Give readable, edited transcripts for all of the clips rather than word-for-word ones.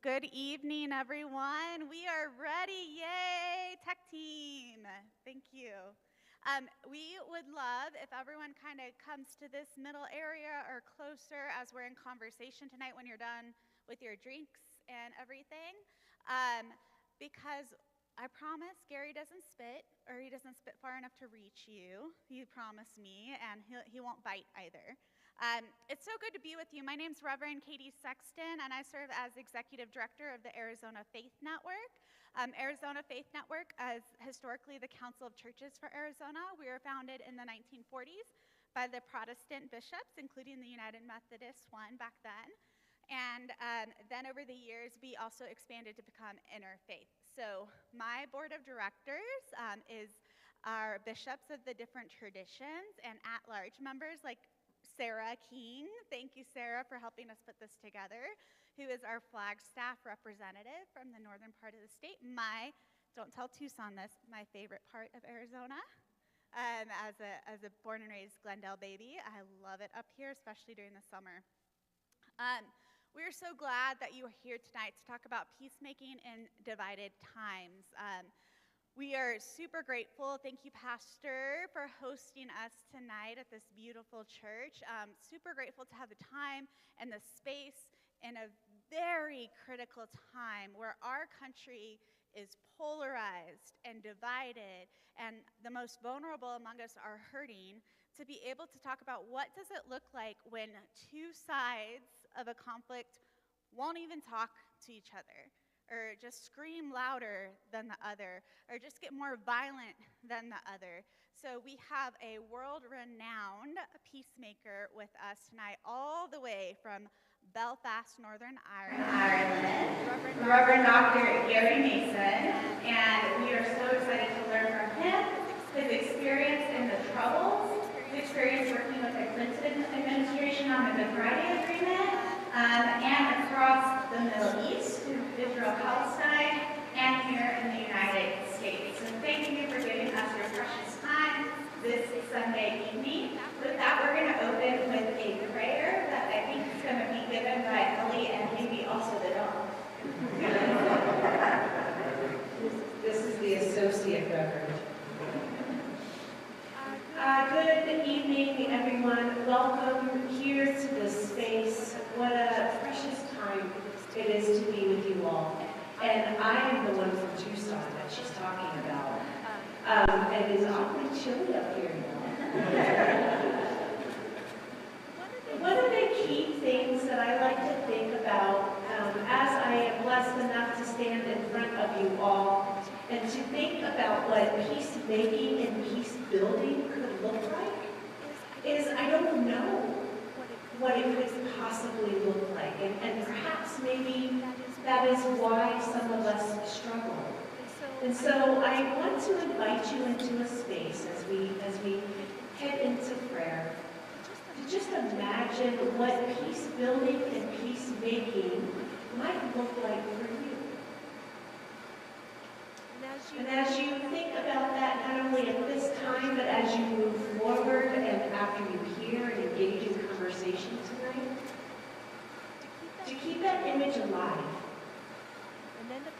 Good evening, everyone. We are ready. Yay, tech team. Thank you. We would love if everyone kind of comes to this middle area or closer as we're in conversation tonight when you're done with your drinks and everything. Because I promise Gary doesn't spit, or he doesn't spit far enough to reach you. He promised me, and he won't bite either. It's so good to be with you. My name's Reverend Katie Sexton, and I serve as Executive Director of the Arizona Faith Network. Arizona Faith Network is historically the Council of Churches for Arizona. We were founded in the 1940s by the Protestant bishops, including the United Methodist one back then. And then over the years, we also expanded to become interfaith. So my board of directors is our bishops of the different traditions and at-large members like Sarah King. Thank you, Sarah, for helping us put this together, who is our Flagstaff representative from the northern part of the state. Don't tell Tucson this, my favorite part of Arizona. As a born and raised Glendale baby, I love it up here, especially during the summer. We are so glad that you are here tonight to talk about peacemaking in divided times. We are super grateful. Thank you, Pastor, for hosting us tonight at this beautiful church. Super grateful to have the time and the space in a very critical time where our country is polarized and divided, and the most vulnerable among us are hurting, to be able to talk about what does it look like when two sides of a conflict won't even talk to each other, or just scream louder than the other, or just get more violent than the other. So we have a world-renowned peacemaker with us tonight, all the way from Belfast, Northern Ireland, Reverend Dr. Gary Mason, and we are so excited to learn from him, his experience in the Troubles, his experience working with the Clinton administration on the Good Friday Agreement, and across the Middle East, Israel, Palestine, and here in the United States. So thank you for giving us your precious time this Sunday evening. With that, we're going to open with a prayer that I think is going to be given by Ellie and maybe also the dog. This is the associate reverend. Good evening, everyone. Welcome here to this space. What a precious time it is to be with you all. And I am the one from Tucson that she's talking about. And it is awfully chilly up here now. One of the key things that I like to think about as I am blessed enough to stand in front of you all and to think about what peacemaking and peace building could look like is I don't know what it could possibly look like. And perhaps maybe that is why some of us struggle. And so I want to invite you into a space as we head into prayer to just imagine what peace building and peacemaking might look like for you. And as you think about that, not only at this time, but as you move forward and after you hear and engage in conversation tonight, to keep that image alive.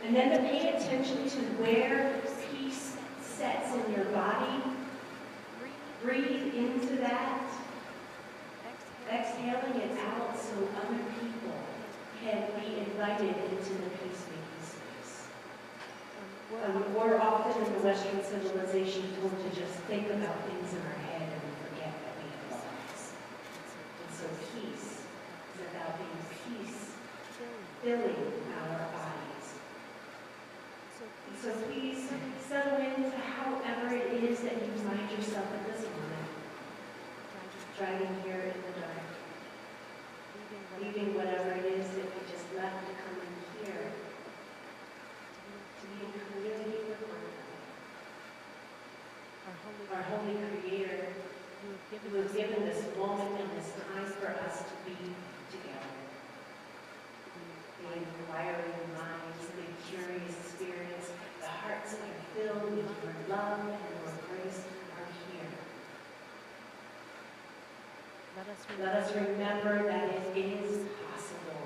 And then to pay attention to where peace sets in your body. Breathe into that, exhaling it out so other people can be invited into the peacemaking space. We're often in the Western civilization told to just think about things in our head and we forget that we have lives. And so peace is about being peace filling our bodies. And so please settle into however it is that you find yourself at this moment. Driving here in the dark. Leaving whatever it is that you just left to come in here. To be in community with one another. Our Holy Creator, who has given this moment and this time for us to be together. The inquiring minds, the curious spirits, the hearts that are filled with your love and your grace are here. Let us remember that it is possible.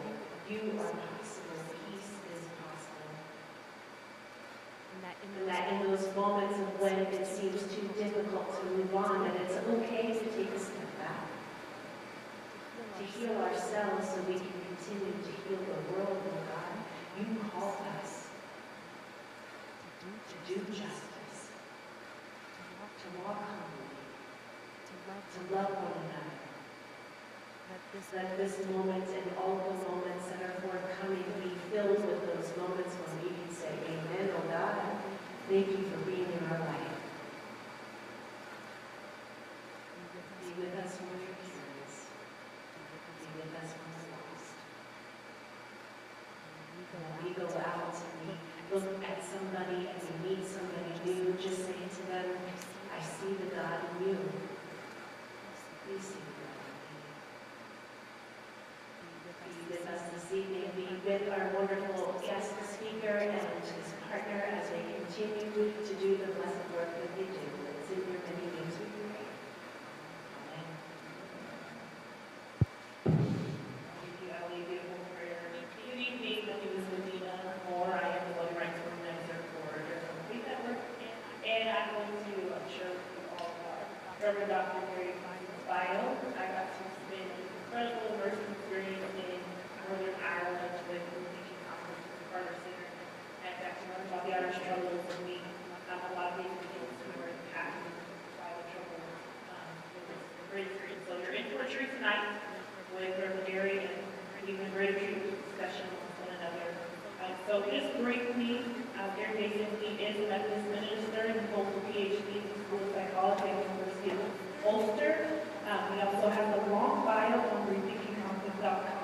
You are possible. Peace And that in those moments of when it seems too difficult to move on, that it's okay to take a step back, to heal ourselves so we can continue to heal the world, oh God. You called us to do justice, to walk humbly, to love one another. Let this moment and all the moments that are forthcoming be filled with those moments when we can say, amen, oh God, thank you for being in our life. Be with us when we're curious. Be with us when we're lost. When we go out and we look at somebody and we meet somebody new, just say to them, I see the God in you. We see the God in you. Be with us this evening. Be with our wonderful guest speaker and his partner as they continue to do the blessed work that they do. It's in your many names we pray. Amen. Thank you, Ellie. Beautiful prayer. Good evening. My name is Medina Moore. I am the voting rights organizer for the Complete Network. And I'm going to share with you all about Reverend Dr. Mary bio. I got to spend an incredible immersive experience in Northern Ireland with the Peacemaking Conference at the Carter Center, and got to learn about the Irish struggles and meet a lot of the individuals who were impacted by the troubles. It was a great experience. So you're in for a treat tonight with Reverend Mary and even a greater treat with discussion with one another. So just briefly, Gary basically is a Methodist minister and holds a PhD in the School of Psychology at the University of Ulster. He also has a long bio on rethinkingconflict.com.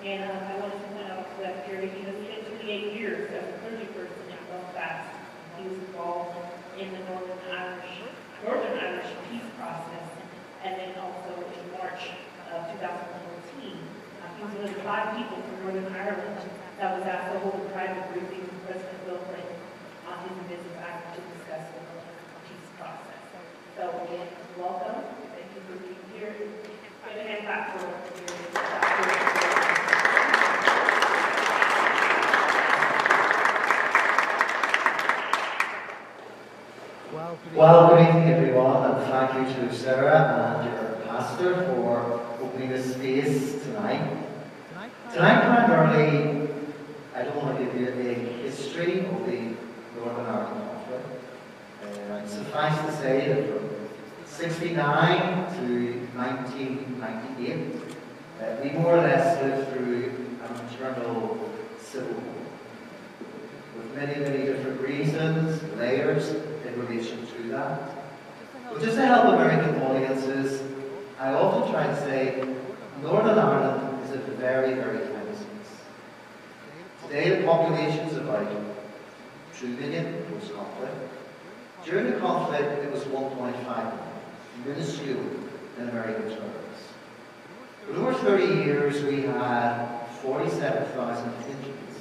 And I wanted to point out that Gary, he has spent 28 years as a clergy person in Belfast. He was involved in the Northern Irish peace process, and then also in March of 2014, he was one of the 5 people from Northern Ireland that was asked to hold a private briefing with President Bill Clinton on his visit back to discuss the peace process. So again, welcome. Thank you for being here. Give a hand clap for Gary. Well, good evening everyone, and thank you to Sarah and your pastor for opening this space tonight. Tonight, primarily, I don't want to give you a history of the Northern Ireland conflict. Suffice to say that from 69 to 1998, we more or less lived through an internal civil war, with many, many different reasons, layers in relation to that. But just to help American audiences, I often try to say Northern Ireland is a very, very tiny space. Today the population is about 2 million post-conflict. During the conflict it was 1.5 million, minuscule in American terms. For over 30 years we had 47,000 injuries,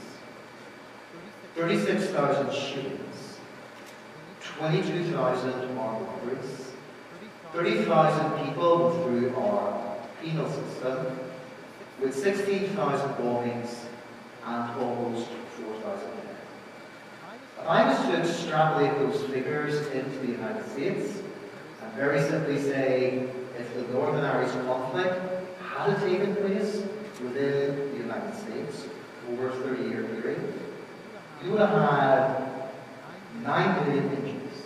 36,000 shootings, 22,000 armed robberies, 30,000 people went through our penal system, with 16,000 bombings and almost 4,000 deaths. If I was to extrapolate those figures into the United States, and very simply say, if the Northern Irish conflict had taken place within the United States over a 30-year period, you would have had 9 million injuries,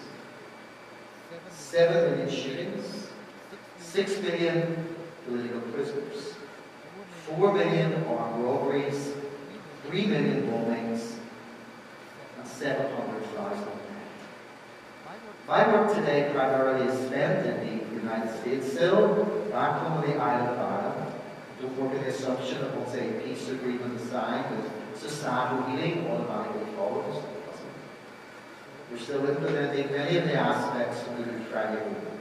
7 million shootings, 6 million political prisoners, 4 million armed robberies, 3 million bombings, and 700,000 deaths. My work today primarily is spent in the United States, still back home on the island of Ireland. Don't work on the assumption that once a peace agreement is signed, that societal healing automatically follows. We're still implementing many of the aspects of the Good Friday Agreement.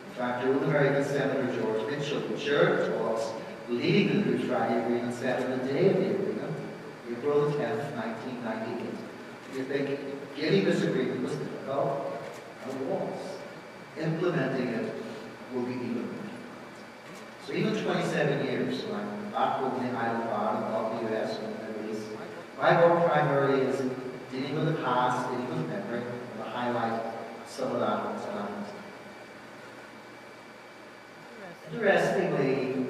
In fact, old American Senator George Mitchell, the church was leading the Good Friday Agreement, said on the day of the agreement, April 10th, 1998. You think getting this agreement was difficult? And it was. Implementing it will be even more. So even 27 years, when I'm back home in the island of Ireland, not the US, and the Middle East, my work primarily is dealing with the past, dealing with memory, and to highlight some of that tonight. Interestingly,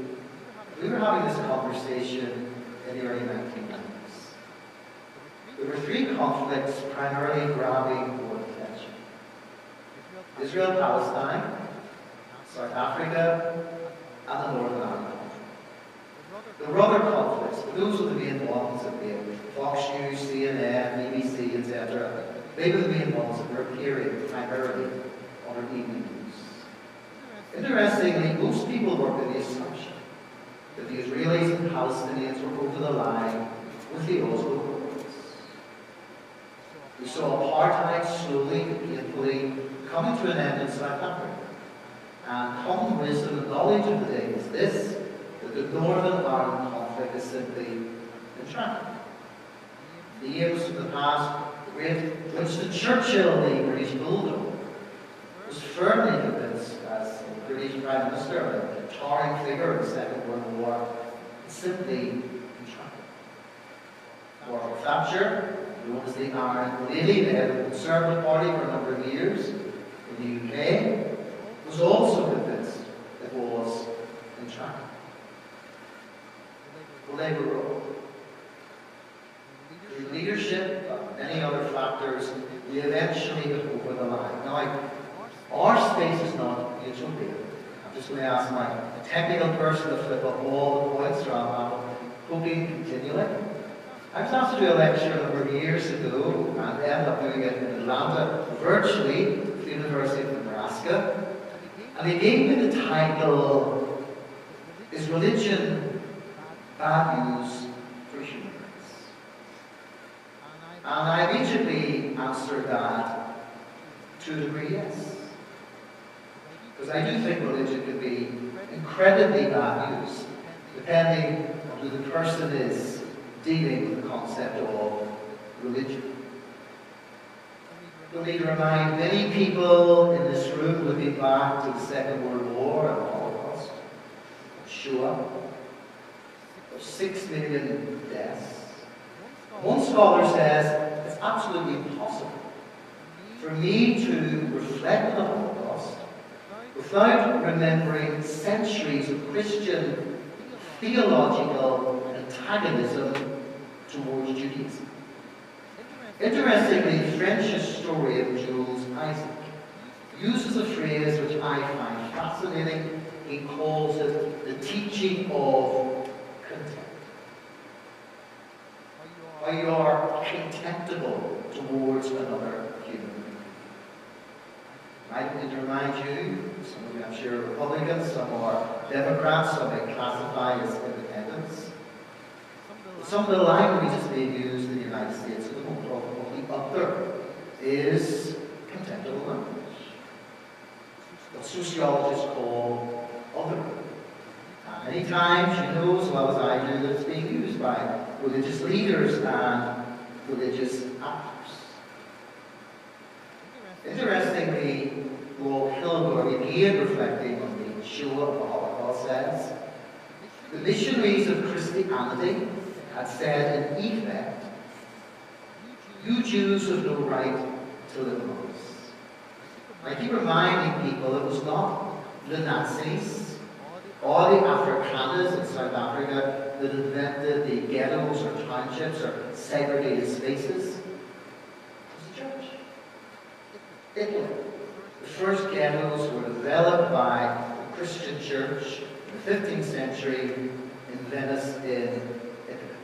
we were having this conversation in the early 1990s. There were three conflicts primarily grabbing world attention: Israel, Palestine, South Africa, and the Northern Ireland. There were other conflicts, but those were the main ones that we had. Fox News, CNN, BBC, etc. They were the main ones that were appearing primarily on our evening news. Interestingly, most people work with the assumption that the Israelis and Palestinians were over the line with the Oslo Accords. We saw apartheid slowly and painfully coming to an end in South Africa. And common wisdom and knowledge of the day is this: that the Northern Ireland conflict is simply intractable. Names of the past, the great Winston Churchill, the British bulldog, was firmly convinced, as the British Prime Minister, a towering figure in the Second World War, it's simply intractable. Margaret Thatcher, known as the Iron Lady, the head of the Conservative Party for a number of years in the UK, was also convinced it was intractable. Well, they were wrong. Through leadership and many other factors, we eventually got over the line. Now, our space is not utopia. I'm just going to ask my technical person to flip up all the points, or I'm hoping continually. I was asked to do a lecture a number of years ago, and ended up doing it in Atlanta, virtually, at the University of Nebraska. And they gave me the title, "Is Religion Bad News for Human Rights?" And I immediately answered that to a degree, yes. Because I do think religion can be incredibly bad news, depending on who the person is dealing with the concept of religion. Let me remind many people in this room looking back to the Second World War and the Holocaust, Shoah, of 6 million deaths. One scholar says it's absolutely impossible for me to reflect on the Holocaust without remembering centuries of Christian theological antagonism towards Judaism. Interestingly, French historian Jules Isaac uses a phrase which I find fascinating. He calls it the teaching of contempt. How you are contemptible towards another human being. I need to remind you, some of you I'm sure are Republicans, some are Democrats, some may classify as independents. Some of the languages being used in the United States are the most probably other is contemptible language. What sociologists call other. Many times, you know as well as I do, that it's being used by religious leaders and religious actors. Interestingly, Lord Kilgore, again reflecting on the Shoah of the Holocaust, says, the missionaries of Christianity had said in effect, you Jews have no right to live among us. I keep reminding people it was not the Nazis or the Afrikaners in South Africa that invented the ghettos or townships or segregated spaces. It was the church. Italy. The first ghettos were developed by the Christian church in the 15th century in Venice, in Italy.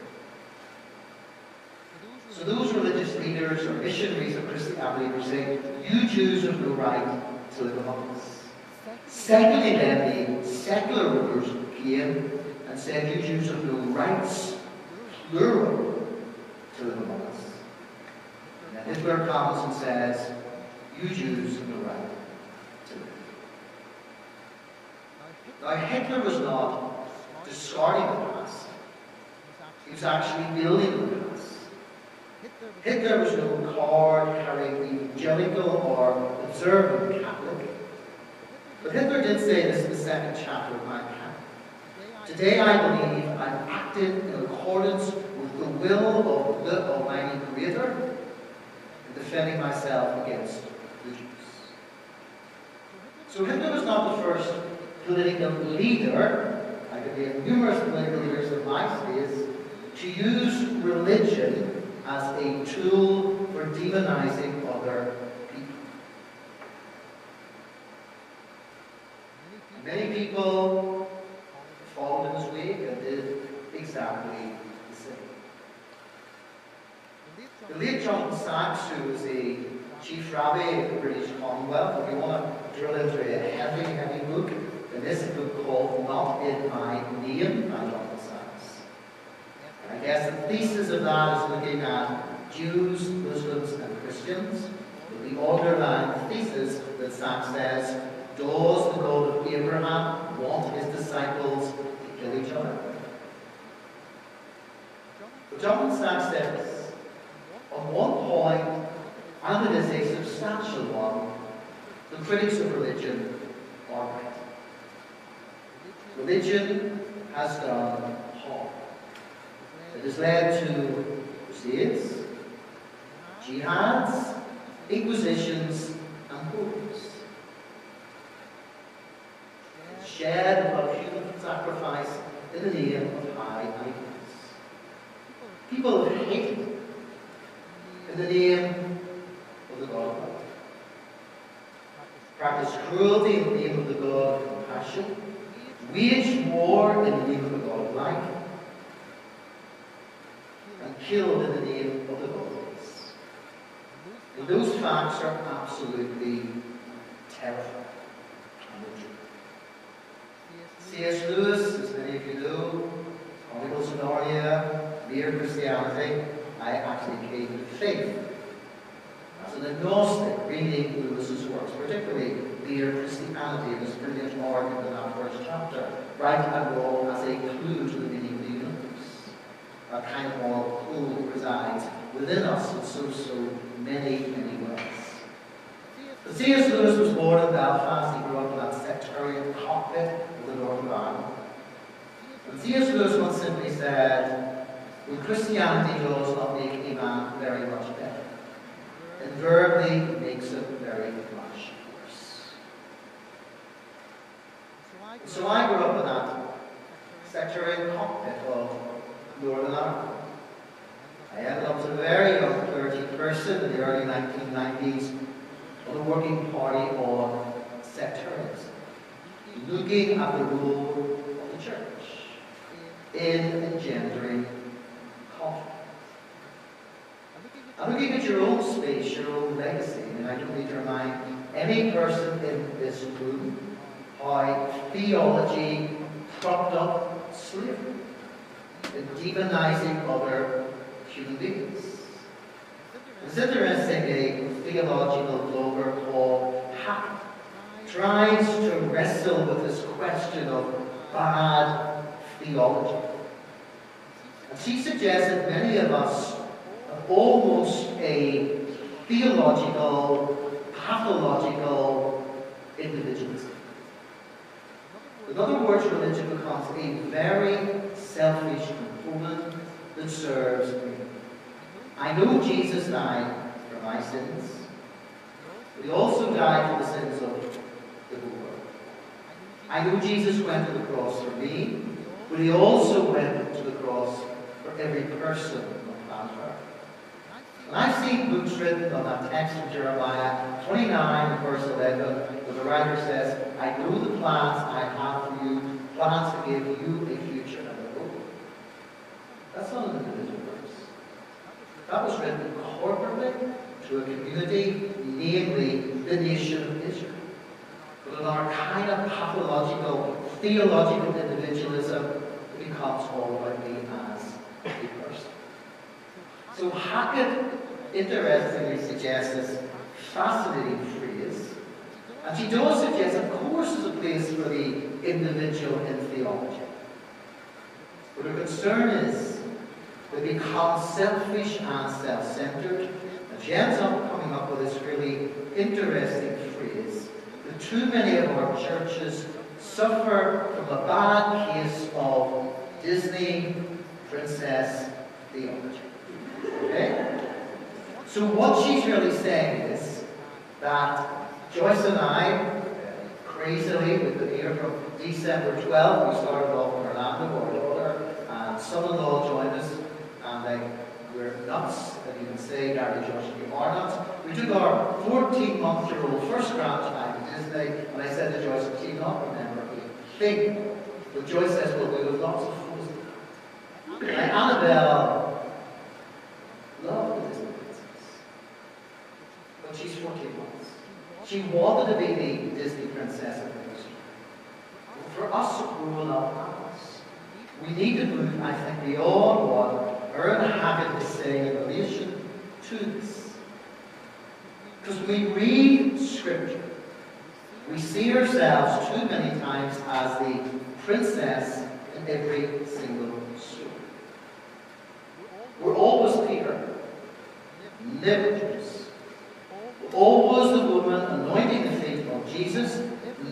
So those religious leaders or missionaries of Christianity were saying, you Jews have no right to live among us. Secondly, then, the secular rulers came and said, you Jews have no rights, plural, to live among us. And then Hitler comes and says, you Jews have no right to live. Now, Hitler was not discarding the past. He was actually building the past. Hitler was no card-carrying evangelical or observant Catholic. But Hitler did say this in the second chapter of Mein Kampf. Today I believe I'm acting in accordance with the will of the Almighty Creator, defending myself against the Jews. So Hitler was not the first political leader, I could name numerous political leaders of my space, to use religion as a tool for demonizing other people. Many people followed in his wake and did exactly the same. The late Jonathan Sacks, who was the chief rabbi of the British Commonwealth, if you want to drill into a heavy book, then this is a book called Not in My Name by Jonathan Sacks. And I guess the thesis of that is looking at Jews, Muslims, and Christians, with the underlying thesis that Sacks says, does the God of Abraham want his disciples to kill each other? But Jonathan Sacks says, on one point, and it is a substantial one, the critics of religion are right. Religion has done harm. It has led to crusades, jihads, inquisitions, and wars. It shed blood, human sacrifice in the name of high idols. People have hated in the name of the God of love. Practice cruelty in the name of the God of compassion. Wage war in the name of the God of life. And killed in the name of the God of peace. And those facts are absolutely terrifying and true. C.S. Lewis, as many of you know, Chronicles of Narnia, Mere Christianity. I actually came to faith as an agnostic reading Lewis's works, particularly Mere Christianity, this brilliant argument in that first chapter, right and wrong as a clue to the meaning of the universe. That kind of moral pull that resides within us in so many ways. But C.S. Lewis was born in Belfast. He grew up in that sectarian cockpit of the north of Ireland. And C.S. Lewis once simply said, when Christianity does not make a man very much better, invariably makes it very much worse. So I grew up in that sectarian cockpit of Northern Ireland. I ended up as a very young clergy person in the early 1990s on the working party on sectarianism, looking at the role of the church in engendering conflict. And looking at your own space, your own legacy, and I don't need to remind any person in this room how theology propped up slavery and demonizing other human beings. It's interesting, a theological blogger called Hack tries to wrestle with this question of bad theology. And she suggests that many of us have almost a theological, pathological individualism. In other words, religion becomes a very selfish component that serves me. I know Jesus died for my sins, but he also died for the sins of the whole world. I know Jesus went to the cross for me, but he also went to the cross for every person on planet Earth. And I've seen books written on that text from Jeremiah 29, verse 11, where the writer says, I know the plans I have for you, plans to give you a future and a hope. That's not an individual verse. That was written corporately to a community, namely the nation of Israel. But in our kind of pathological, theological individualism, it becomes all about me as a person. So Hackett interestingly suggests this fascinating phrase, and she does suggest, of course, there's a place for the individual in theology. But her concern is that it becomes selfish and self-centered, and she ends up coming up with this really interesting phrase that too many of our churches suffer from a bad case of Disney princess theology. Okay? So what she's really saying is that Joyce and I, crazily, we've been here from December 12th. We started off in Orlando, our daughter and son-in-law joined us, and we're nuts. And you can say, Gary, Josh, you are nuts. We took our 14-month-year-old first grandchild to Disney, and I said to Joyce, do you not remember a thing? But Joyce says, well, we have lots of Frozen. And Annabelle loved the Disney princess, but she's 14 months. She wanted to be the Disney princess of the history. For us grown up adults, we need to move, I think, beyond what Aaron Hackett is saying in relation to this. Because when we read Scripture, we see ourselves too many times as the princess in every single story. We're always Peter, never Judas. We're always the woman anointing the feet of Jesus,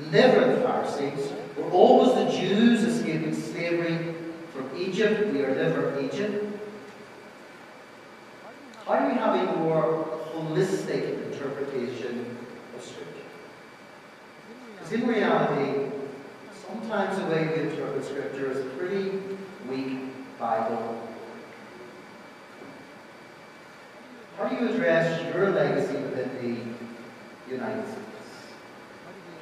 never the Pharisees. We're always the Jews escaping slavery from Egypt. We are never Egypt. How do we have a more holistic interpretation of Scripture? Because in reality, sometimes the way we interpret Scripture is a pretty weak Bible. How do you address your legacy within the United States?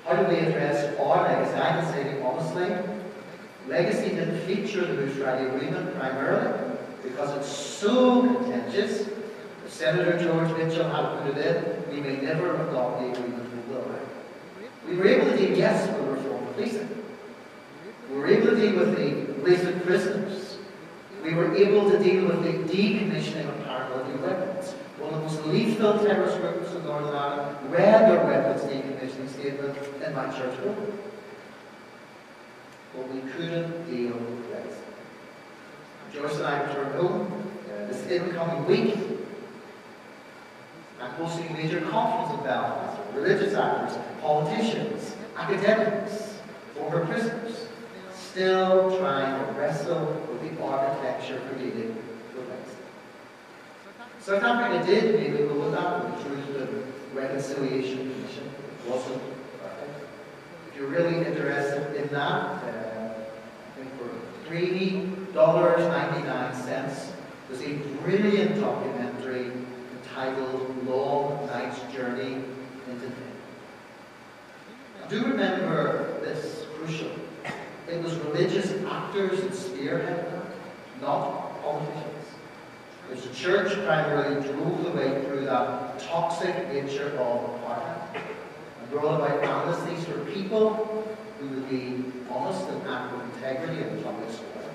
How do we address our legacy? I can say to you honestly, legacy didn't feature the Good Friday Agreement primarily because it's so contentious. If Senator George Mitchell had put it in, we may never have got the agreement we will. We were able to deal, yes, with reform policing. We were able to deal with the release of prisoners. We were able to deal with the decommissioning of paramilitary weapons. One of the most lethal terrorist groups in Northern Ireland read their weapons decommissioning statement in my church building. But we couldn't deal with legacy. Joyce and I returned home this incoming week and hosting a major conference in Belfast. Religious actors, politicians, academics, former prisoners, still trying to wrestle with the architecture for dealing with legacy. South Africa did maybe go with that with the Truth and Reconciliation Commission. It wasn't perfect. If you're really interested in that, I think for $3.99, there's a brilliant documentary entitled Long Night's Journey into Day. Do remember this, crucial. It was religious actors that spearheaded that, not politicians. Because the church primarily drove the way through that toxic nature of apartheid and brought about amnesties for people who would be honest and act with integrity in the public square.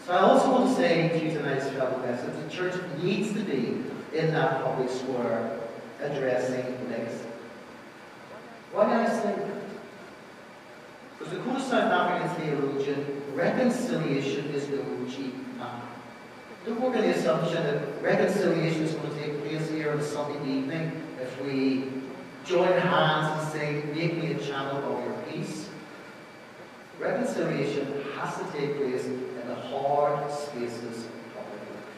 So I also want to say to you tonight's fellow message, the church needs to be in that public square addressing legacy. Why do I say that? Because according to South African theologian, reconciliation is no cheap matter. Don't work on the assumption that reconciliation is going to take place here on a Sunday evening if we join hands and say, make me a channel of your peace. Reconciliation has to take place in the hard spaces of public life.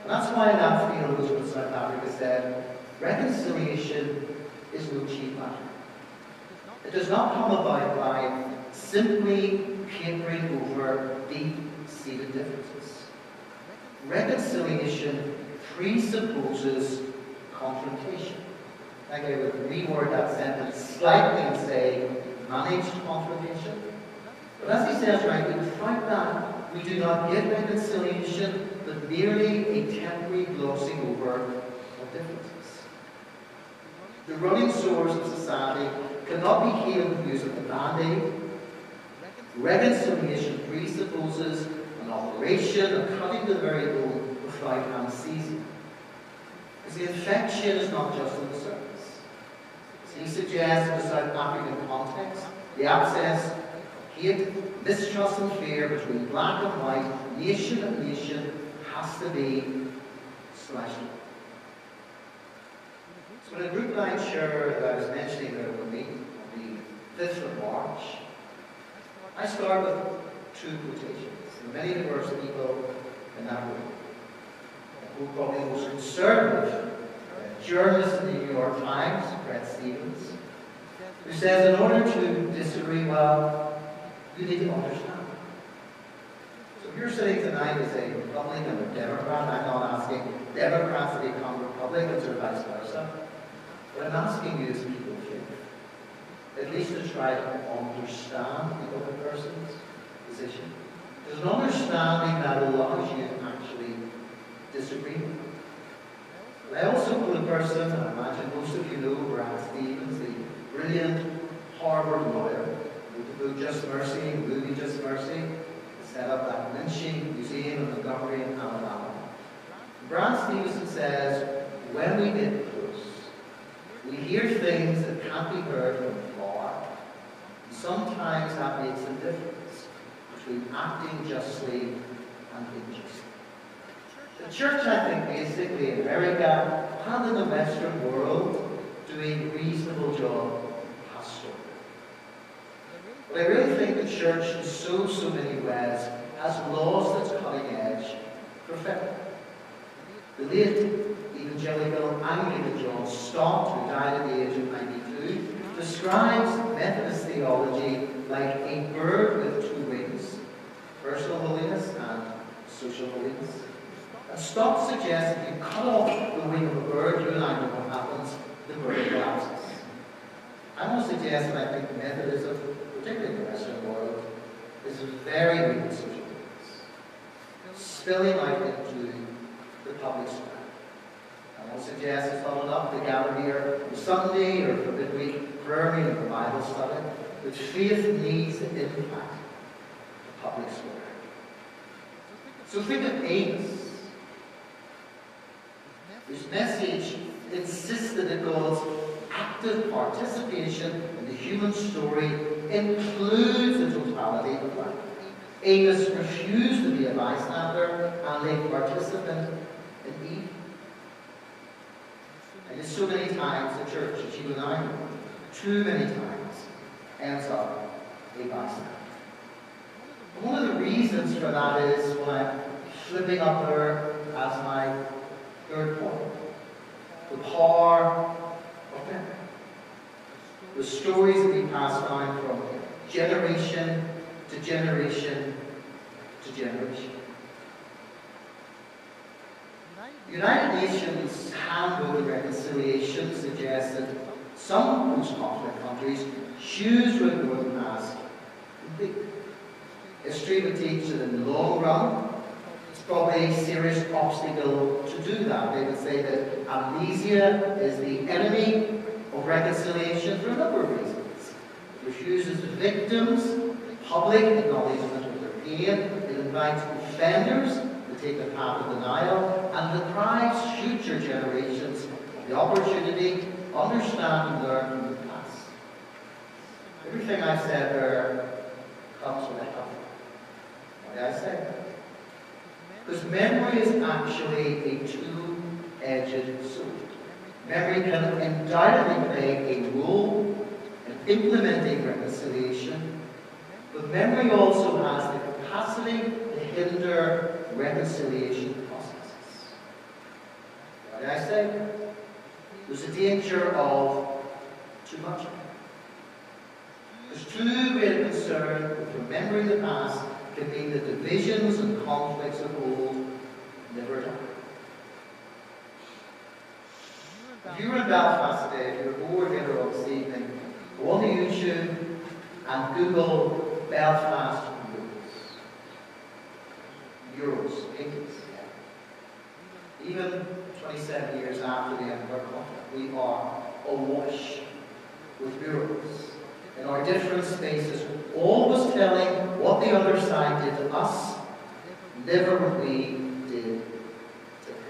And that's why that theologian in South Africa said, reconciliation is no cheap matter. It does not come about by simply papering over deep-seated differences. Reconciliation presupposes confrontation. I think I would reword that sentence slightly and say managed confrontation. But as he says right, without that, we do not get reconciliation, but merely a temporary glossing over of differences. The running sores of society cannot be healed with use of the Band-Aid. Reconciliation presupposes an operation of cutting the very bone without anesthesia. Because the infection is not just on the surface. As he suggests in the South African context, the abscess of hate, mistrust and fear between black and white, nation and nation, has to be slashed away. So in a group night share that I was mentioning there with me on the 5th of March, I start with two quotations. There are many diverse people in that room. A probably the most conservative journalist in the New York Times, Bret Stephens, who says in order to disagree, well, you need to understand. So if you're sitting tonight as a Republican or Democrat, I'm not asking Democrats to become Republicans or vice versa. What I'm asking you is people of faith, at least to try to understand the other person's position. There's an understanding that allows you to actually disagree with them. I also know the person, and I imagine most of you know Bret Stephens, the brilliant Harvard lawyer, who wrote the book Just Mercy, the movie Just Mercy, set up that lynching museum in Montgomery in Alabama. Bret Stephens says, when we get close, we hear things that can't be heard from afar. Sometimes that makes a difference between acting justly and unjustly. The church, I think, basically in America and in the Western world, do a reasonable job of pastoral. But I really think the church in so many ways has lost its cutting edge prophetic. The late evangelical Anglican John Stott, who died at the age of 92, describes Methodist theology like a bird with two wings, personal holiness and social holiness. And Stott suggests if you cut off the wing of a bird, you and I know what happens, the bird collapses. I want to suggest that I think Methodism, particularly in the Western world, is very weak in social holiness, spilling out into the public square. I want to suggest it's not enough to gather here on Sunday or for midweek prayer meeting or Bible study, but faith needs to impact the public square. So think of Amos. His message insisted that God's active participation in the human story includes the totality of life. Amos refused to be a bystander and a participant in evil. And so many times the church, as you and I know, too many times, ends up a bystander. And one of the reasons for that is when I'm flipping up there as my third point, the power of memory. The stories that we pass down from generation to generation to generation. The United Nations Handbook of Reconciliation suggests that some post-conflict countries choose to ignore the past completely. History would teach that in the long run, it's probably a serious obstacle to do that. They would say that amnesia is the enemy of reconciliation for a number of reasons. It refuses the victims public acknowledgement of their pain. It invites offenders to take the path of denial and deprives future generations of the opportunity to understand and learn from the past. Everything I've said there comes with a help. Why did I say that? Because memory is actually a two-edged sword. Memory can undoubtedly play a role in implementing reconciliation, but memory also has the capacity to hinder reconciliation processes. Why did I say that? There's a danger of too much. There's too great a concern with remembering the past can mean that divisions and conflicts of old never die. If you were in Belfast today, if you were bored later on this evening, go on to YouTube and Google Belfast murals, paintings. Even 27 years after the end of our conflict, we are awash with murals in our different spaces, always telling what the other side did to us, never what we did to them.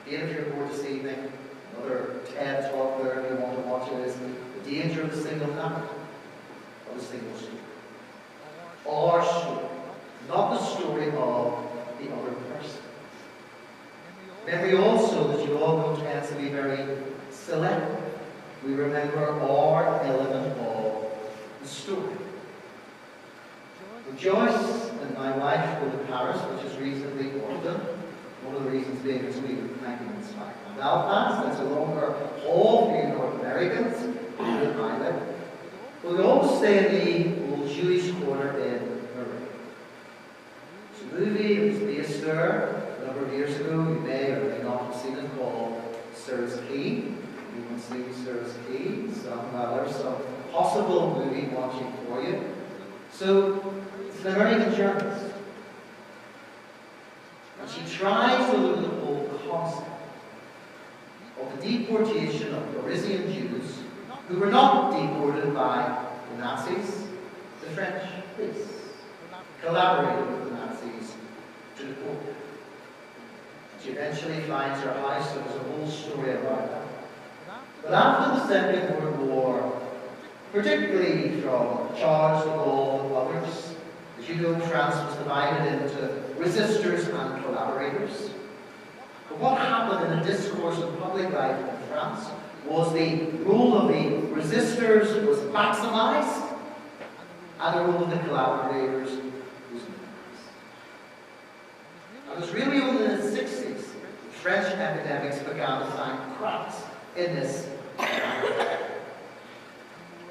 Again, if you're bored this evening, another TED talk there if you want to watch it is the danger of the single narrative, of the single story. Our story, not the story of the other person. Memory also, as you all know, tends to be very selective. We remember our element of the story. When Joyce and my wife go to Paris, which is reasonably often, One of the reasons being is we were 90 minutes back. Belfast, that's a longer haul for you North Americans, who live highway. Well, we all stay in the old Jewish quarter in Marie. It's a movie that was based there a number of years ago. You may or may not have seen it, called Sirs Key. You can see Sirs Key. There's some possible movie watching for you. So, it's an American journalist. And she tries to look at the whole concept of the deportation of Parisian Jews who were not deported by the Nazis. The French police collaborated with the Nazis to deport them. She eventually finds her house, so there's a whole story about that. But after the Second World War, particularly from Charles de Gaulle and others, as you know, France was divided into resistors and collaborators. But what happened in the discourse of public life in France was the role of the resistors was maximized, and the role of the collaborators was minimized. And it was really only in the 60s that French academics began to find cracks in this,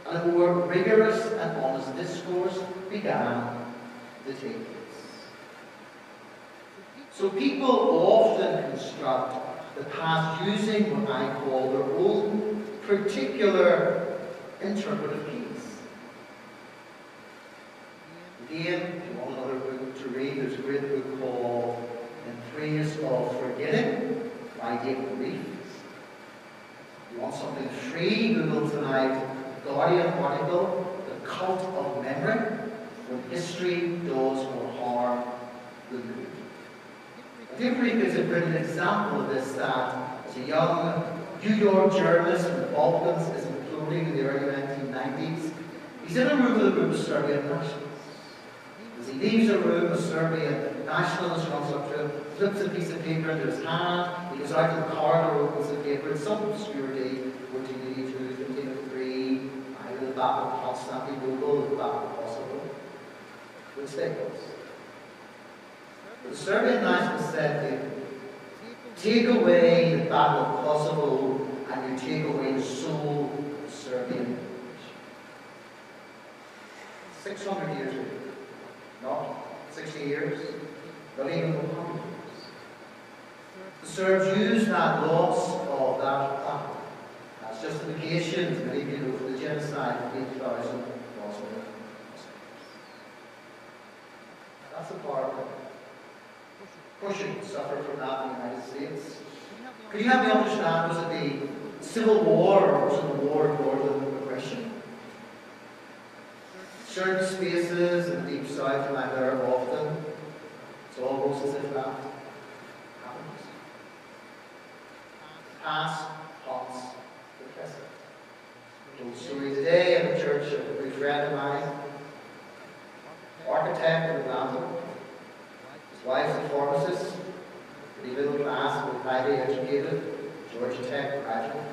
and a more rigorous and honest discourse began to take place. So people often construct the past using what I call their own particular interpretive keys. Again, if you want another book to read, there's a great book called In Praise of Forgetting by David Reef. If you want something free, Google tonight Guardian article, The Cult of Memory, when history does more harm than good. David Reef is a brilliant example of this, that as a young New York journalist from the Balkans is imploding in the early 1990s, he's in a room with a group of Serbian nationalists. As he leaves a room, a Serbian nationalist runs up to him, flips a piece of paper into his hand, he goes out to the corridor, opens the paper, in some obscurity, 1482, 1503, either the Battle of Constantinople or the Battle of Kosovo, which they was. The Serbian nationalists said to him, take away the Battle of Kosovo and you take away the soul of the Serbian nation. 600 years ago. Not 60 years, not even 100 years. The Serbs used that loss of that battle as justification to many people for the genocide of 8,000 Muslims. That's a part of it. Pushing suffered from that in the United States. Could you help me understand, was it the Civil War or was it the war of northern aggression? Certain spaces in the deep south, and I'm there often, it's almost as if that happens. Past haunts the present. I told a story today in the church of a good friend of mine, architect in Atlanta. His wife's a pharmacist, pretty middle class, but highly educated, Georgia Tech graduate.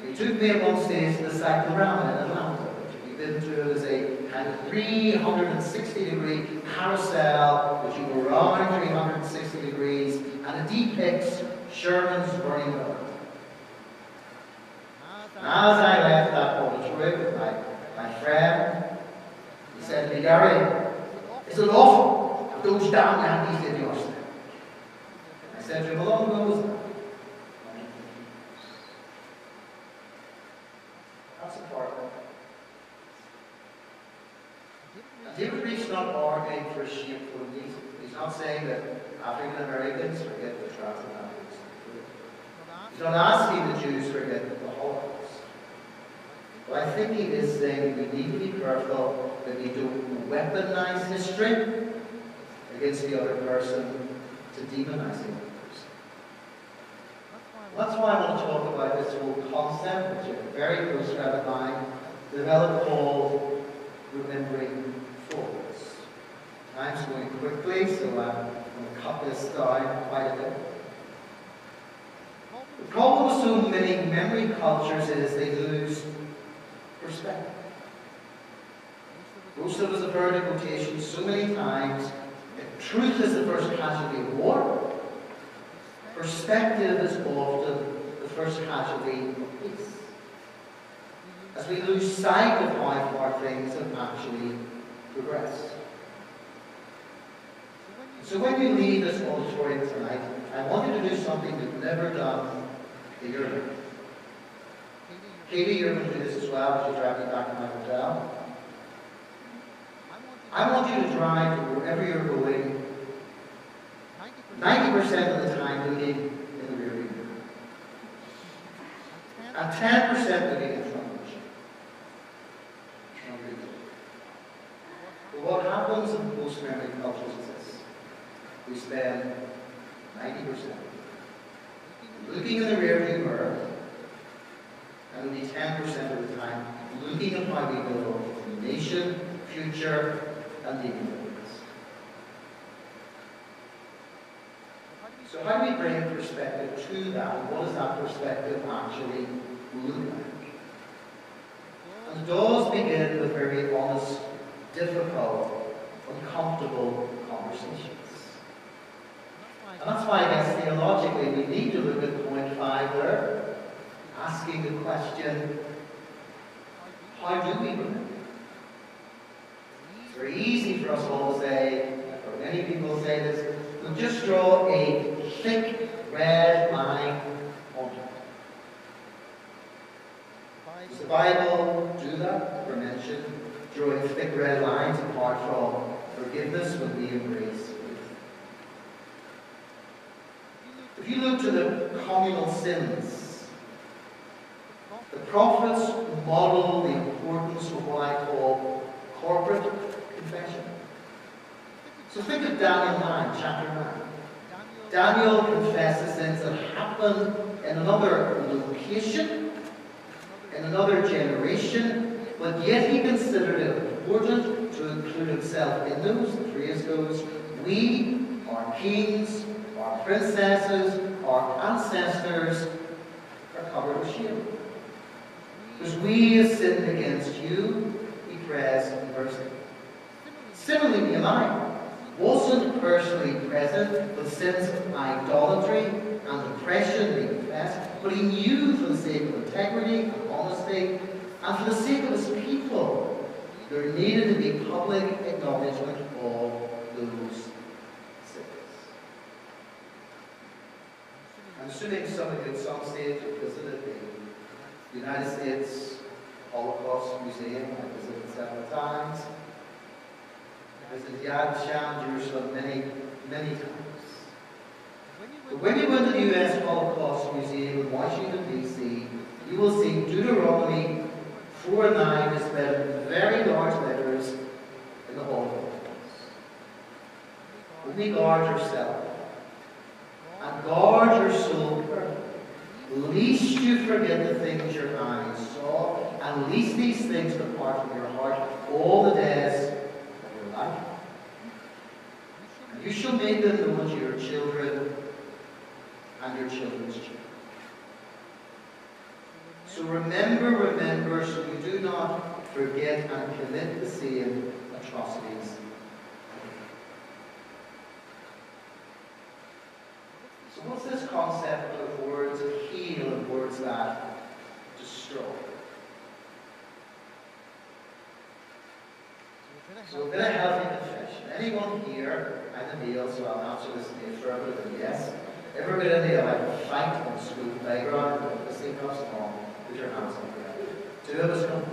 He took me at one stage to the cycle round in Atlanta. We've been through as a kind of 360-degree carousel, which you go around 360 degrees, and it depicts Sherman's burning the earth. And as I left that auditorium with my friend, he said to me, Gary, it's a lot of those damn Yankees in your state. I said to him, how long ago was that? That's a part of it. And David Reef's not arguing for a shameful reason. He's not saying that African Americans forget the transatlantic. He's not asking the Jews forget the Holocaust. But I think he is saying we need to be careful that we don't weaponize history against the other person to demonize the other person. That's why I want to talk about this whole concept, which is a very close friend of mine developed, called remembering forwards. Time's going quickly, so I'm going to cut this down quite a bit. The problem with so many memory cultures is they lose perspective. Most of us have heard the quotation so many times, if truth is the first casualty of war, Perspective is often the first casualty of peace, as we lose sight of how far things have actually progressed. So when you leave this auditorium tonight, I want you to do something you've never done in your life. Katie, you're going to do this as well as you drive me back to my hotel. I want you to drive to wherever you're going 90% of the time looking in the rear view mirror. And 10% looking in front of you. But what happens in post-memory cultures is this. We spend 90% looking in the rear view mirror, and only 10% of the time looking at how we build the nation, future, and the universe. So how do we bring perspective to that? What does that perspective actually look like? And it does begin with very honest, difficult, uncomfortable conversations. And that's why I guess theologically we need to look at point 5 there, asking the question, how do we remember? It's very easy for us all to say, or many people say this, we'll just draw a thick red line on it. Does the Bible do that? Or mention drawing thick red lines apart from forgiveness when we embrace faith? If you look to the communal sins, the prophets model the importance of what I call corporate confession. So think of Daniel 9, chapter 9. Daniel confesses sins that happened in another location, in another generation, but yet he considered it important to include himself in those. The phrase goes, we, our kings, our princesses, our ancestors, are covered with shame. Because we have sinned against you, he prays in verse 8. Similarly, Nehemiah wasn't personally present for the sins of idolatry and oppression they confessed, but he knew for the sake of integrity and honesty, and for the sake of his people, there needed to be public acknowledgement of those sins. I'm assuming some of you at some stage have visited the United States Holocaust Museum. I visited several times. I visited Yad Vashem, Jerusalem, many times. But when you go to the U.S. Holocaust Museum in Washington, D.C., you will see Deuteronomy 4:9 is spelled in very large letters in the Holocaust. Only guard yourself and guard your soul perfectly, lest you forget the things your eyes saw, and lest these things depart from your heart all the days of your life. And you shall make them known to your children and your children's children. So remember, so you do not forget and commit the same atrocities. So what's this concept of words that heal and words that destroy? So a bit of healthy confession. Anyone here, I'm a male, so I'll answer this in the affirmative and yes. Ever been in the fight on the school playground and the thing comes along, put your hands up there. 2 of us come.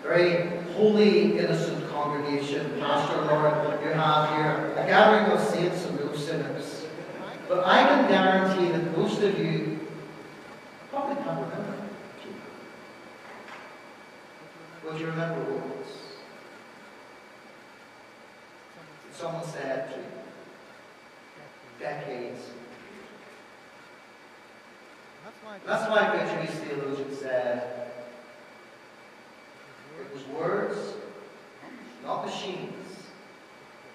Very holy, innocent congregation, Pastor Lord, you have here a gathering of saints and no sinners. But I can guarantee that most of you probably can't remember. But you remember words. Someone said to you, decades. That's why Victory's theologian said, it was words, not machines,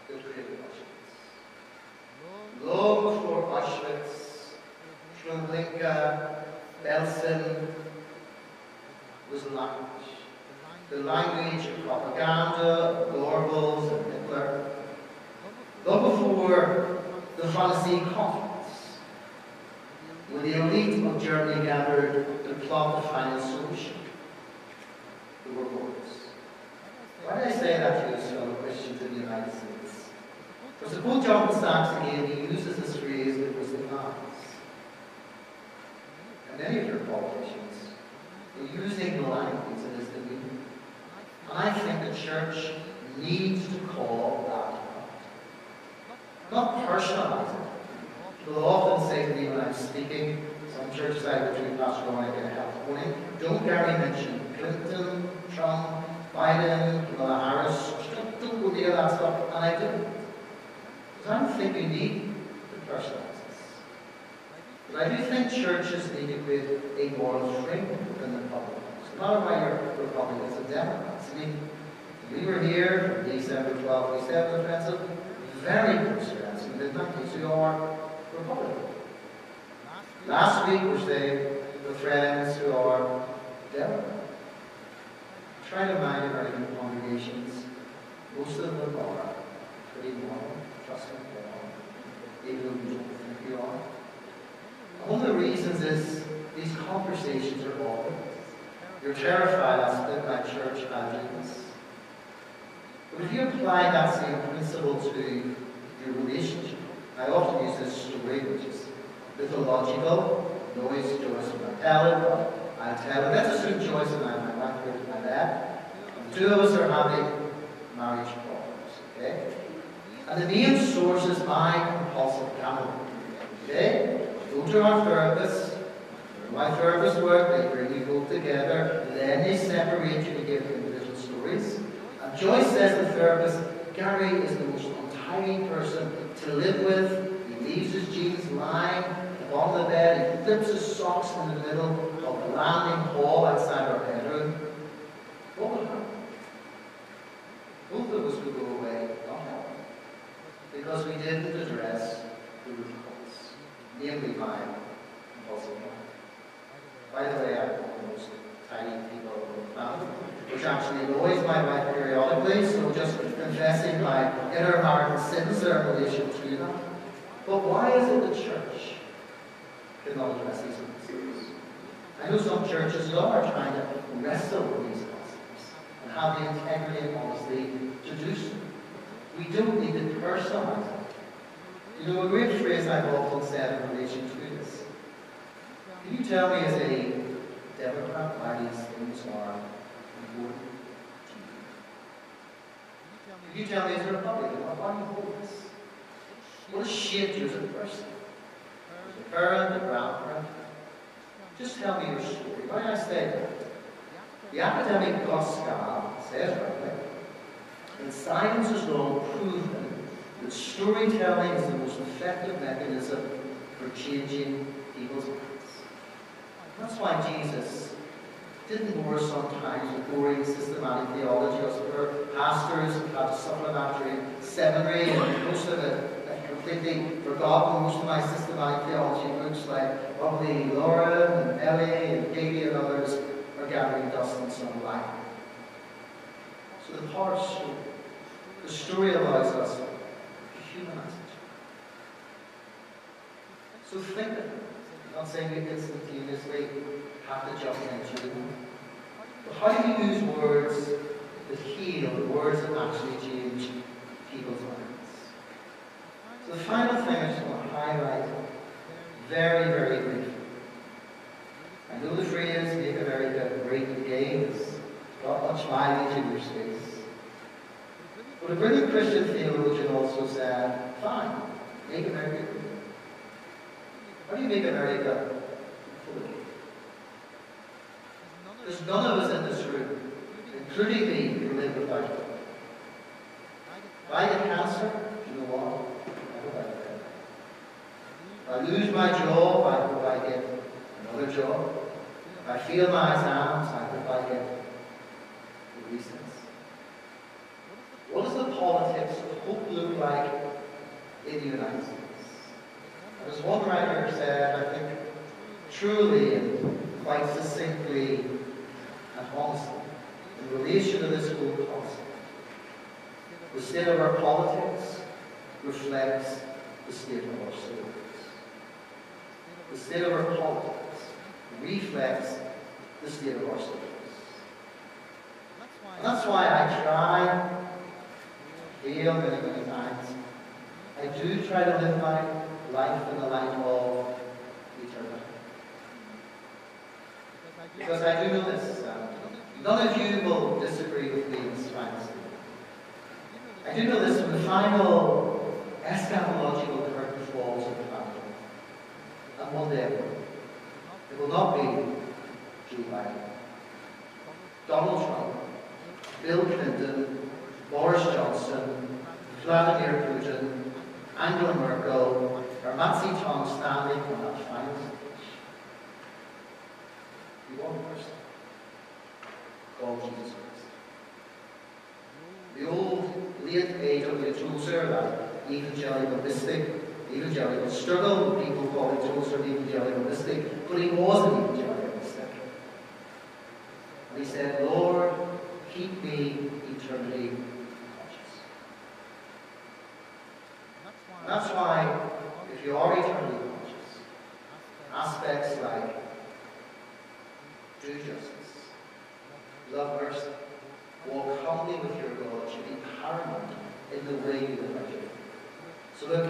that created Auschwitz. Long before Auschwitz, Treblinka, Belsen was language. The language of propaganda, of Goebbels and Hitler. Long before the Wannsee Conference, where the elite of Germany gathered to plot the final solution. The rewards. Why did I say that to his fellow Christians in the United States? Because to quote Jonathan Sachs again, he uses this phrase, it was the lines. And many of your politicians are using the language that is the meaning. And I think the church needs to call that out. Not personalize it. People often say to me when I'm speaking, some churches I go to, Pastor Ron, I help warning, don't Gary mention Clinton, Trump, Biden, Kamala Harris, don't go near that stuff, and I do. Because I don't think we need to personalize this. But I do think churches need to create a moral framework within the public. No matter why you're Republicans and Democrats. I mean, we were here from December 12th, December offensive, very close friends in the mid-90s who are Republican. Last week was the friends who are Democrat. Try to mind in our young congregations, most of them are pretty moral, trust me, they are, even though we don't think we are. One of the reasons is these conversations are awkward. You're terrified I'll split my church, I'll do this. But if you apply that same principle to your relationship, I often use this story, which is mythological. Joyce will tell it, but I'll tell it. Let's assume Joyce and I, my wife here to my dad, and the two of us are having marriage problems, okay? And the main source is my compulsive gambling, okay? Go to our therapist. My therapist work, they bring you both together, then they separate you to give individual stories. And Joyce says the therapist, Gary is the most untidy person to live with. He leaves his jeans lying on the bed, he flips his socks in the middle of the landing hall outside our bedroom. What would happen? Both of us would go away, not happy. Because we didn't address the root cause, namely my compulsive gambling. By the way, I'm one of the most tiny people on the planet, which actually annoys my wife periodically, so just confessing my inner marital sins there in relation to that. But why is it the church cannot address these concerns? I know some churches are trying to wrestle with these concepts and have the integrity and honesty to do so. We don't need to personalize it. You know, a great phrase I've often said in relation to this. Can you tell me as a Democrat why these things are important to you? Can you tell me as a Republican why you hold this? What has shaped you as a person? As a parent, a grandparent? Just tell me your story. Why did I say that? The academic Gospel says rightly that science has long proven that storytelling is the most effective mechanism for changing people's minds. That's why Jesus didn't bore sometimes with boring systematic theology. Us poor pastors have had to supplementary seminary, and most of it I've completely forgotten. Most of my systematic theology books, like probably Laura and Ellie and Katie and others, are gathering dust in some light. So the power of story. The story allows us to humanize it. So think of it. I'm not saying we instantaneously have to jump into it. But how do you use words that heal, the words that actually change people's minds? So the final thing I just want to highlight very, very briefly. I know the phrase "Make America Great Again" has got much mileage in your space. But a brilliant Christian theologian also said, fine, make America great. How do you make America full again? There's none of us in this room, including me, who live without it. If I get cancer, you know what? I hope I get it. If I lose my job, I hope I get another job. If I fail my exams, I hope I get the recess. What does the politics of hope look like in the United States? As one writer said, I think, truly and quite succinctly and honestly, in relation to this whole concept, the state of our politics reflects the state of our souls. The state of our politics reflects the state of our souls. And that's why I try, fail many, many times. I do try to live my life in the light of eternity. Because I do know this, none of you will disagree with me in this final statement. I do know this, when the final eschatological curtain falls on the planet, and one day it will not be Joe Biden, Donald Trump, Bill Clinton, Boris Johnson, Vladimir Putin, Angela Merkel, or Matsi Tom standing on that final stage. The one person called Jesus Christ. The old late A.W. Tozer, that evangelical mystic, evangelical struggle with people calling Tozer an evangelical mystic, but he was an evangelical mystic. And he said, Lord, keep me eternity conscious. And that's why, if you are eternally conscious, aspects like do justice, love mercy, walk humbly with your God should be paramount in the way you live out your life. So look,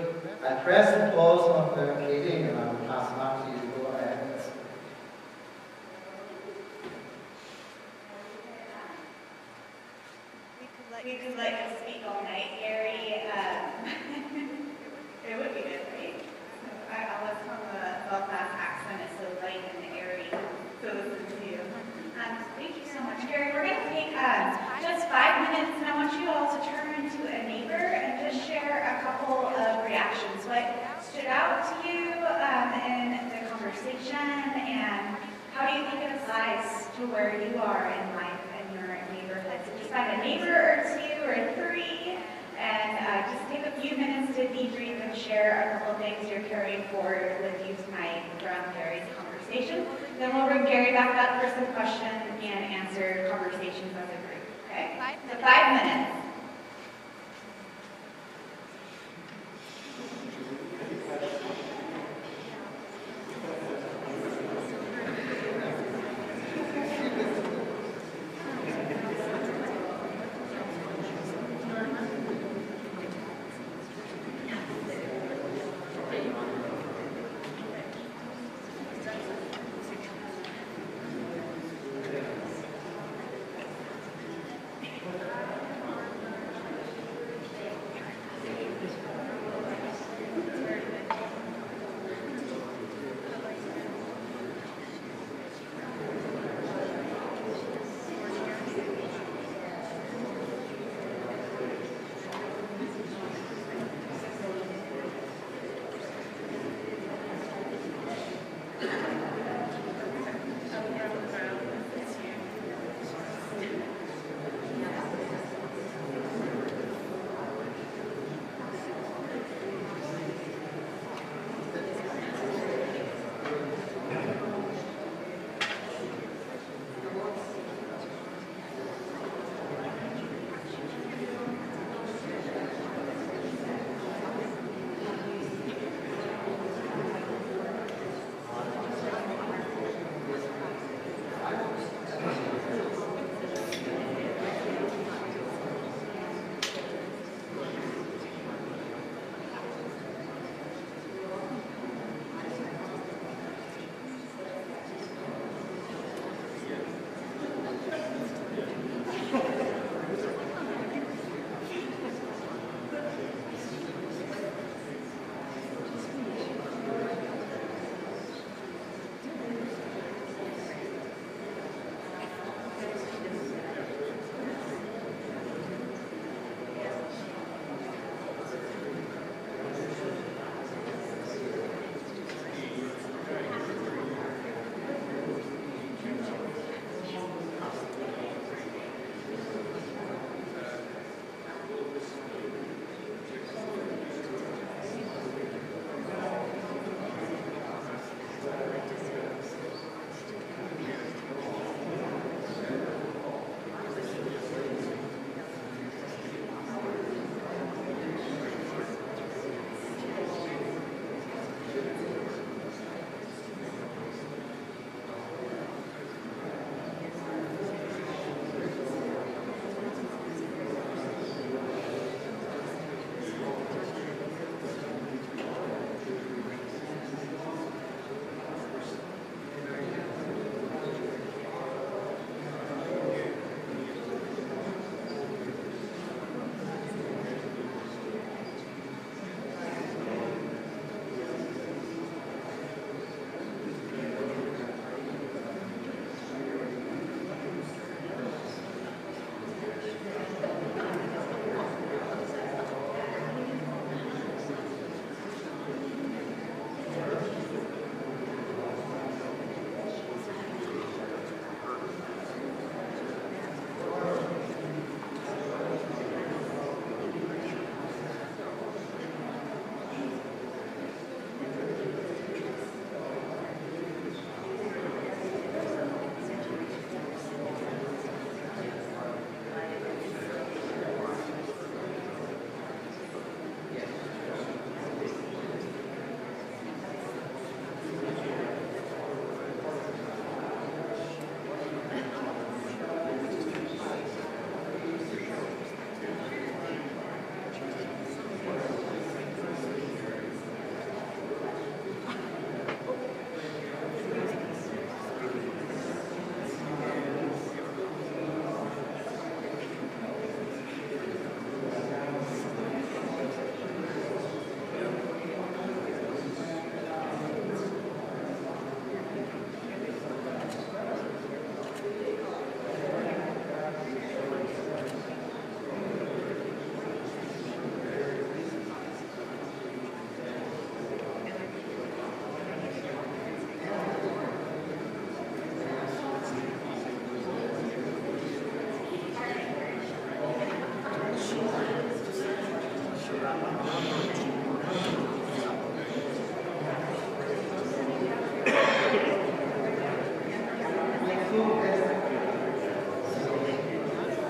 I press the pause on there, Katie, and I will pass it back to you to go ahead. We could let you speak all night, Gary. It would be good, right? I was from the Belfast accent. It's so light and airy to listen to you. Thank you so much, Gary. We're going to take just 5 minutes, and I want you all to turn to a neighbor and just share a couple of reactions. What stood out to you in the conversation, and how do you think it applies to where you are in life and your neighborhood? So just find a neighbor or two or three, and just take a few minutes to debrief and share a couple things you're carrying forward with you tonight from Gary's conversation. Then we'll bring Gary back up for some questions and answer conversations as a group. Okay? So 5 minutes.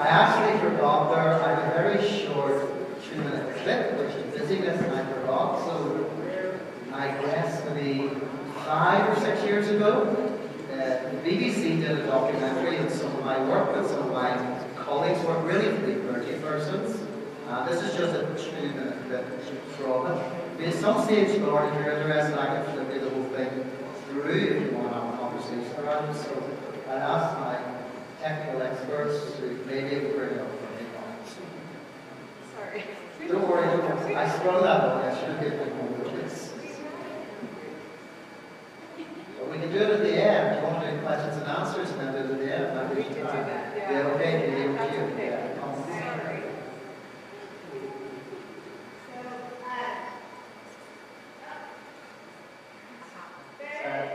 I actually forgot there. I have a very short 2-minute clip, which is busyness, and I forgot. So I guess maybe 5 or 6 years ago, the BBC did a documentary on some of my work and some of my colleagues' work, really for the clergy persons. This is just a 2-minute clip from it. But at some stage, Lord, if you're interested, I can flip you the whole thing through if you want to have a conversation around it. So I asked my technical experts to maybe bring it up for me. Sorry. Don't worry, don't worry. I sprung that one. I should have given it more notice. But we can do it at the end. Do you want to do questions and answers and then do it at the end? We can do that, yeah. Yeah, okay. That's okay. Yeah. Sorry.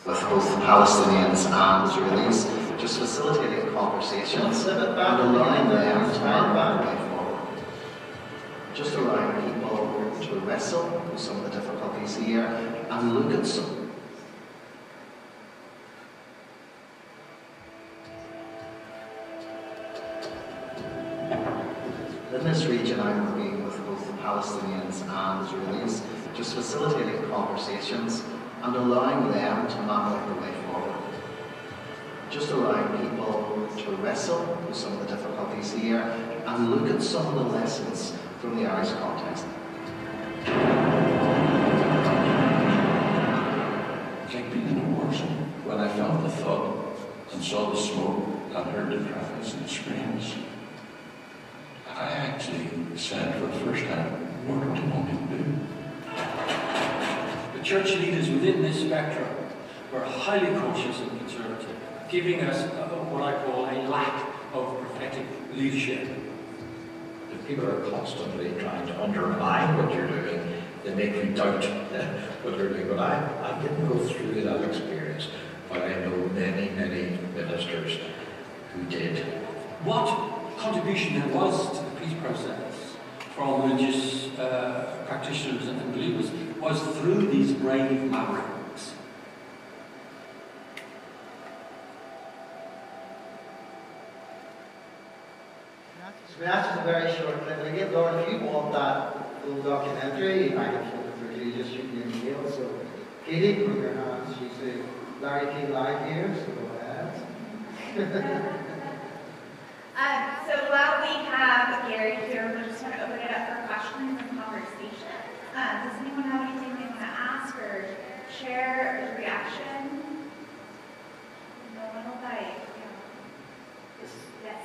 With both the Palestinians and Israelis, just facilitating conversations and allowing them to find a way forward. Just allowing people to wrestle with some of the difficulties here and look at some. In this region, I'm working with both the Palestinians and Israelis, just facilitating conversations and allowing them to map out the way forward. Just allowing people to wrestle with some of the difficulties here and look at some of the lessons from the Irish context. It's like being in a war zone. When I felt the thud and saw the smoke and heard the cries and the screams, I actually said for the first time, what do you want me to do? The church leaders within this spectrum were highly cautious and conservative, giving us what I call a lack of prophetic leadership. If people are constantly trying to undermine what you're doing, they make you doubt what you're doing. But I didn't go through that experience, but I know many, many ministers who did. What contribution there was to the peace process from religious practitioners and believers was through these brave mavericks. So that's just a very short clip. And again, Lord, if you want that full documentary, I can flip it through you, just shoot me an email. So Katie, put your hands. She's the Larry King live here, so go ahead. So while we have Gary here, we're just going to open it up for questions and conversation. Does anyone have anything they want to ask or share a reaction? No one will bite. Yes.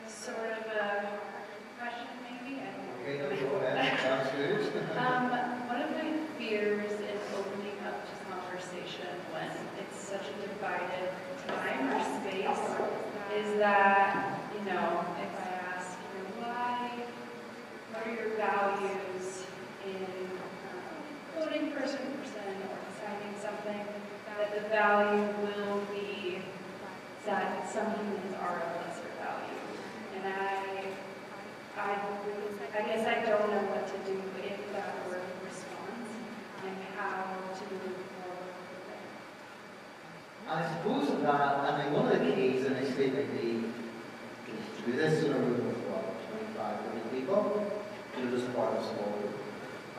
Sort of a question, maybe? Okay, go ahead. Sounds good. One of my fears in opening up to conversation when it's such a divided time or space is that, if I ask, what are your values in voting for a certain person or deciding something, that the value will be that some humans are of lesser value. And I guess I don't know what to do if that were the response and how to move forward with it. I suppose that, one of the keys initially would be to do this in a room of 25, 30 people, do this part of the small group.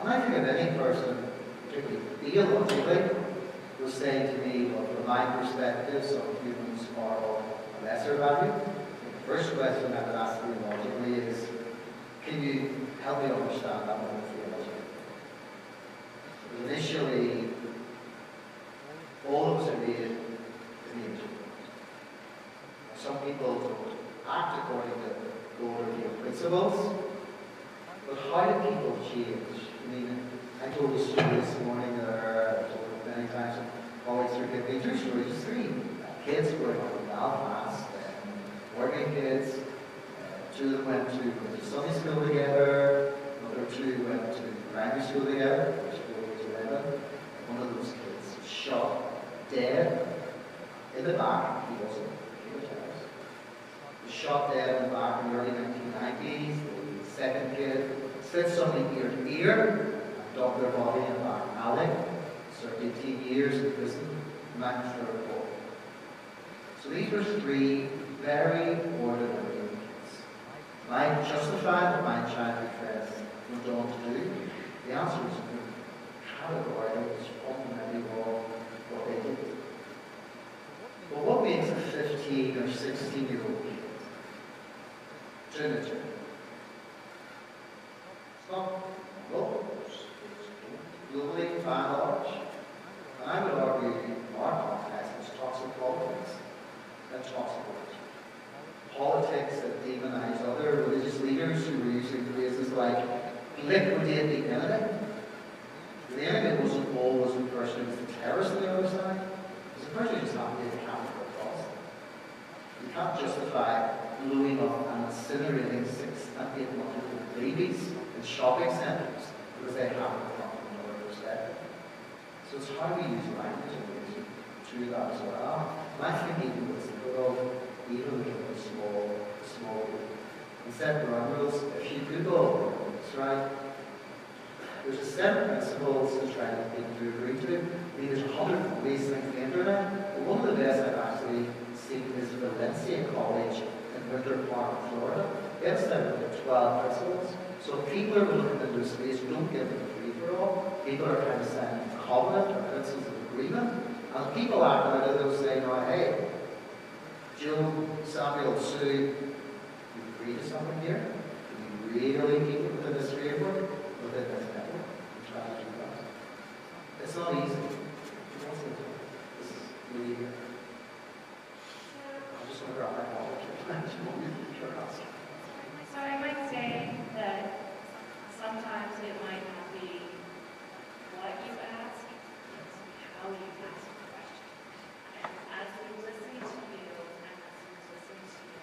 And I think if any person, particularly theologically, was saying to me, well, from my perspective, some humans are of lesser value, the first question I would ask theologically is, can you help me understand that one theologically? Because initially, all of us are made in the image of God. Some people act according to golden principles, but how do people change? I told a story this morning that I've told many times, and always forgive me. Two stories, just 3 kids growing up in Belfast, working kids. 2 of them went to Sunday school together, another 2 went to primary school together, which was 11. One of those kids was shot dead In the back, he wasn't. He was terrorist. He was shot dead in the back in the early 1990s. The second kid slid somebody ear to ear and dumped their body in a back alley. Served 18 years in prison. Max for report. So these were three very ordinary kids. Am I justified what my child confessed went on to do? The answer is no. Categorically, it's fundamentally wrong what they did. But what makes a 15 or 16-year-old kid doing it? It's not law, it's globally by large. And I would argue in our context it's toxic politics and toxic religion. Politics that demonize other religious leaders who were using phrases like liquidate the enemy. The enemy wasn't always the person who was the terrorist on the other side. It was the person who just happened to be accountable across them. You can't justify blowing up and incinerating 6 and 8 month-old babies in shopping centres because they happen to come from another perspective. So it's how we use language and ways to do that as well. And I think even with the good even with the small group. And set ground rules, if you Google it's right, there's a set of principles to try to get people to agree to. I mean, there's 100 ways things on the internet, but one of the best I've actually seen is Valencia College in Winter Park, Florida. They've set up 12 principles. So if people are looking into a space, don't give them a free-for-all. People are trying to sign a covenant or principles of agreement. And people act out of those saying, oh, hey, Jill, Samuel, Sue, you agree to something here? Can you really keep it within this framework? Within this network? And try to do that. It's not easy. This is really here. I'm just going to grab my college. So I might say that sometimes it might not be what you ask, it's how you ask the question. And as we listen to you, and as we listen to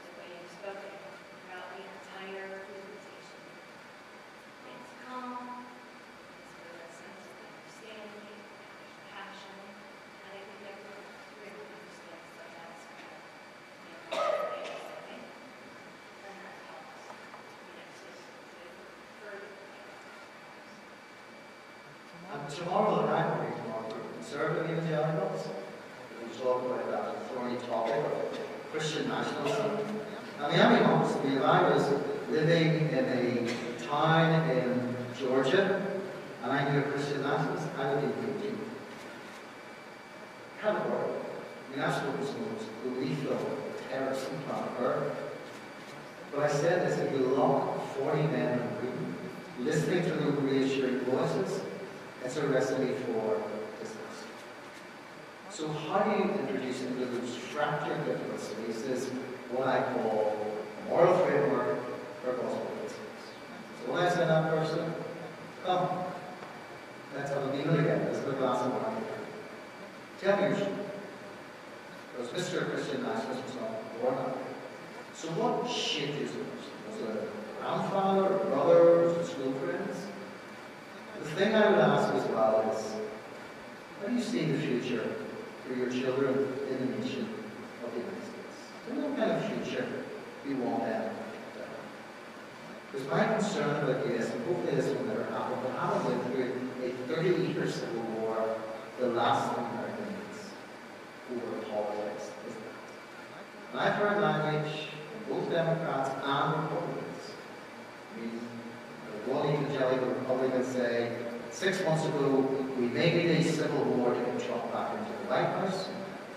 the way you've spoken throughout the entire presentation, it's calm, it's with a sense of understanding, passion, and I think everyone really understands that that's what you're saying. And that helps, to further. And tomorrow, the night, we're tomorrow for conservative evangelicals. We'll talk about that thorny topic of Christian nationalism. And the only honest to me, if I was living in a town in Georgia and I knew a Christian nationalist, I would be guilty. Categorically. I mean, that's what was the most lethal terrorist on planet Earth. But I said this, if you lock 40 men in a room, listening to the reassuring voices, it's a recipe for disaster. So how do you introduce into those fractured difficult spaces what I call a moral framework for gospel principles? So when I say that person, come, let's have a meal again. Let's have a glass of wine. Tell me your story. Because Mr. Christian Nationalist was not born that way. So what shaped his person? Was it a grandfather, a brother, was it school friends? The thing I would ask as well is, how do you see the future for your children in the nation of the United States? What kind of future do you want them to have? Because my concern about this, and hopefully this will never happen, but having lived through a 30-year civil war, the last thing America needs over politics is that. And I've heard language from both Democrats and Republicans. I mean, one evangelical Republican say, 6 months ago, we may need a civil war to get Trump back into the White House.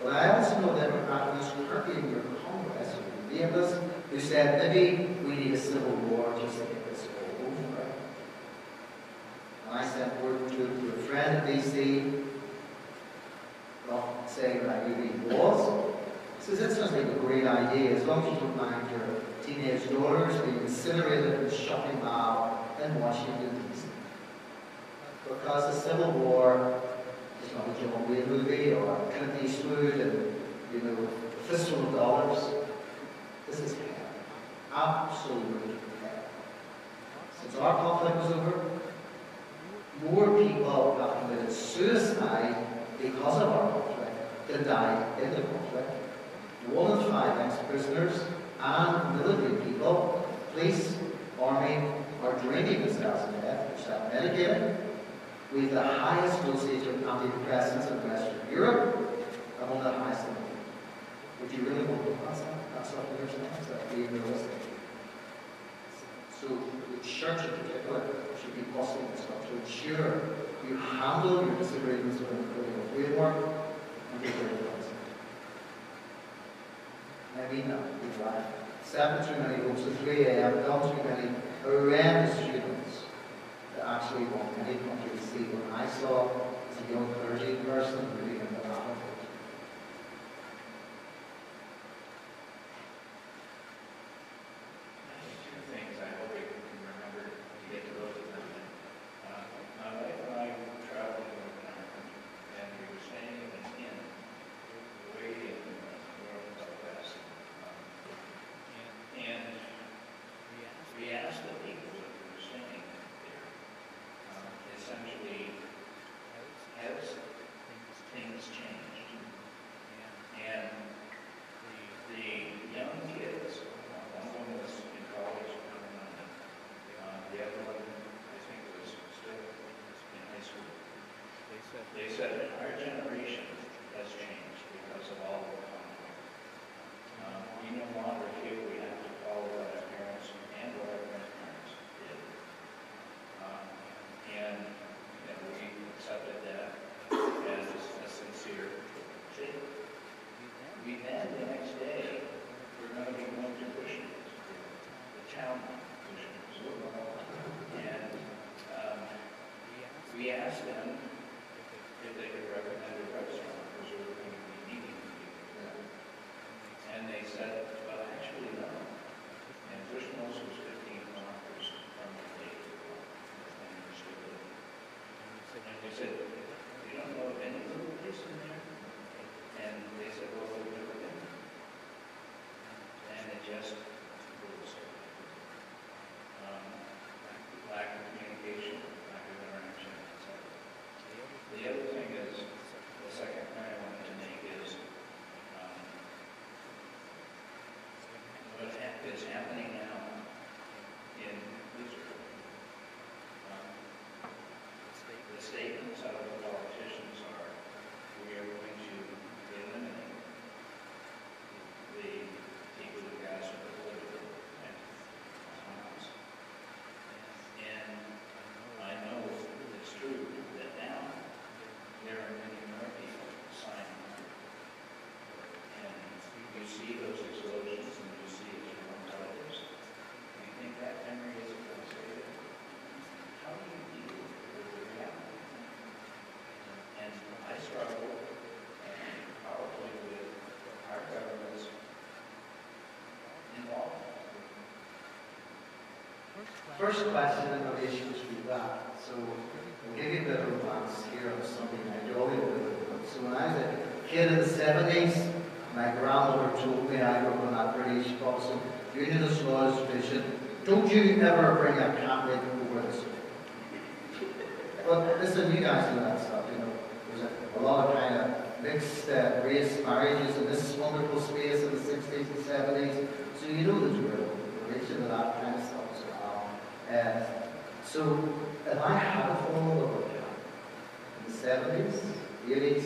But I also know Democrat who's currently in your Congress, who said maybe we need a civil war just to get this all over. And I sent word to a friend in DC, not saying that I really was. He says, it sounds like a great idea, as long as you don't mind your teenage daughters being incinerated in a shopping mall in Washington, D.C. Because the Civil War is not a John Wayne movie or a Clint Eastwood and, you know, a fistful of dollars. This is hell. Absolute hell. Since our conflict was over, more people have committed suicide because of our conflict that died in the conflict. 1 in 5 ex-prisoners and military people, police, army, are draining themselves to death or self-medicating. We have the highest dosage of antidepressants in Western Europe, and one of the highest in the world. Would you really want to look at that? That's what you're saying, is that being realistic? So the church in particular should be busting this stuff to ensure you handle your disagreements within the political framework and be very honest. I mean that, we've had 7 too many votes at 3 a.m., done too many horrendous students that actually want any country to see what I saw as a young clergy person reading in the Bible. They said our generation has changed because of all the conflict. We no longer feel we have to follow what our parents and what our grandparents did. And we accepted that as a sincere thing. We then, the next day, we're going to be going to Bushman's, the town Bushman's. And we asked them if they could recommend a restaurant, because we were going to be meeting people. And they said, well, actually, no. And Bushmills was 15 kilometers from the gate. And we said, you don't know of any little place in there? And they said, well, we've never been. And it just was lack of communication, lack of interaction, etc. The other thing is, the second point I wanted to make is what is happening now in Israel. The statements out of the politicians are, we are going to eliminate the people who guys are political and Hamas. And I know it's true that now there are many more people signing up. And you see those explosions and you see it on television. You think that memory is associated? How do you deal with the reality? And I struggle powerfully with our government's involvement. First question in relation to that. So, I'll give you a bit of romance here on Sunday night. You're all a bit of romance. So when I was a kid in the 70s, my grandmother told me, I grew up on that British Boston, unionist law is tradition. Don't you ever bring a Catholic over this way. But listen, you guys know that stuff, you know. There's a lot of kind of mixed race marriages in this wonderful space in the 60s and 70s. So you know there's a relation to that kind of stuff as well. So if I had a formal over in the 70s, 80s,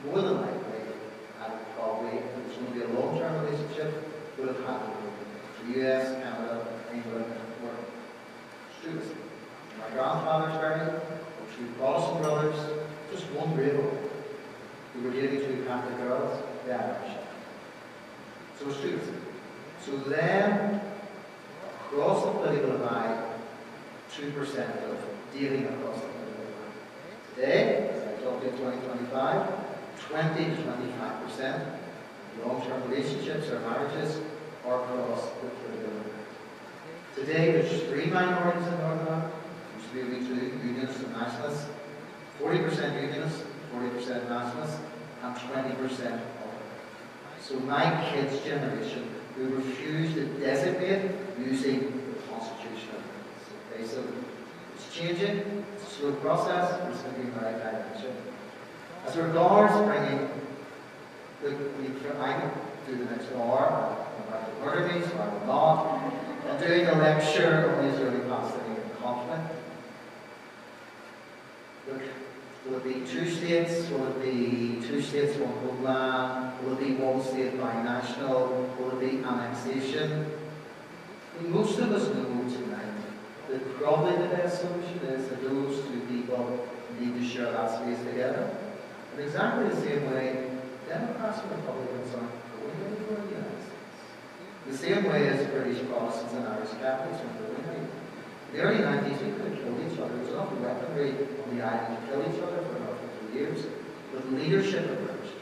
more than likely, I would probably, if it was going to be a long-term relationship, would have had to the US, Canada, England, or Stuart. My grandfather's married, two Protestant brothers, just one rival, who were dating 2 Catholic girls, they had a ship. So it's Stuart. So then, across the political divide, 2% of dating across the political divide. Today, as I talked in 2025, 20 to 25% of long-term relationships or marriages are across the political divide. Today, there's 3 minorities in Northern Ireland. Used to be only 2, unionists and nationalists. 40% unionists, 40% nationalists, and 20% other. So my kids' generation, who refuse to designate using the Constitution. Okay, so it's changing, it's a slow process, but it's going to be the right direction. As regards bringing, I can do the next hour, I murder me, so I will not. And doing a lecture on Israeli-Palestinian conflict. Look, will it be two states? Will it be two states, one homeland? Will it be one state binational? Will it be annexation? Most of us know tonight that probably the best solution is that those two people need to share that space together. In exactly the same way, Democrats and Republicans aren't going anywhere in the United States. The same way as British Protestants and Irish Catholics aren't going anywhere. In the early 90s, we could have killed each other. There was enough weaponry on the island to kill each other for another 50 years. But leadership emerged.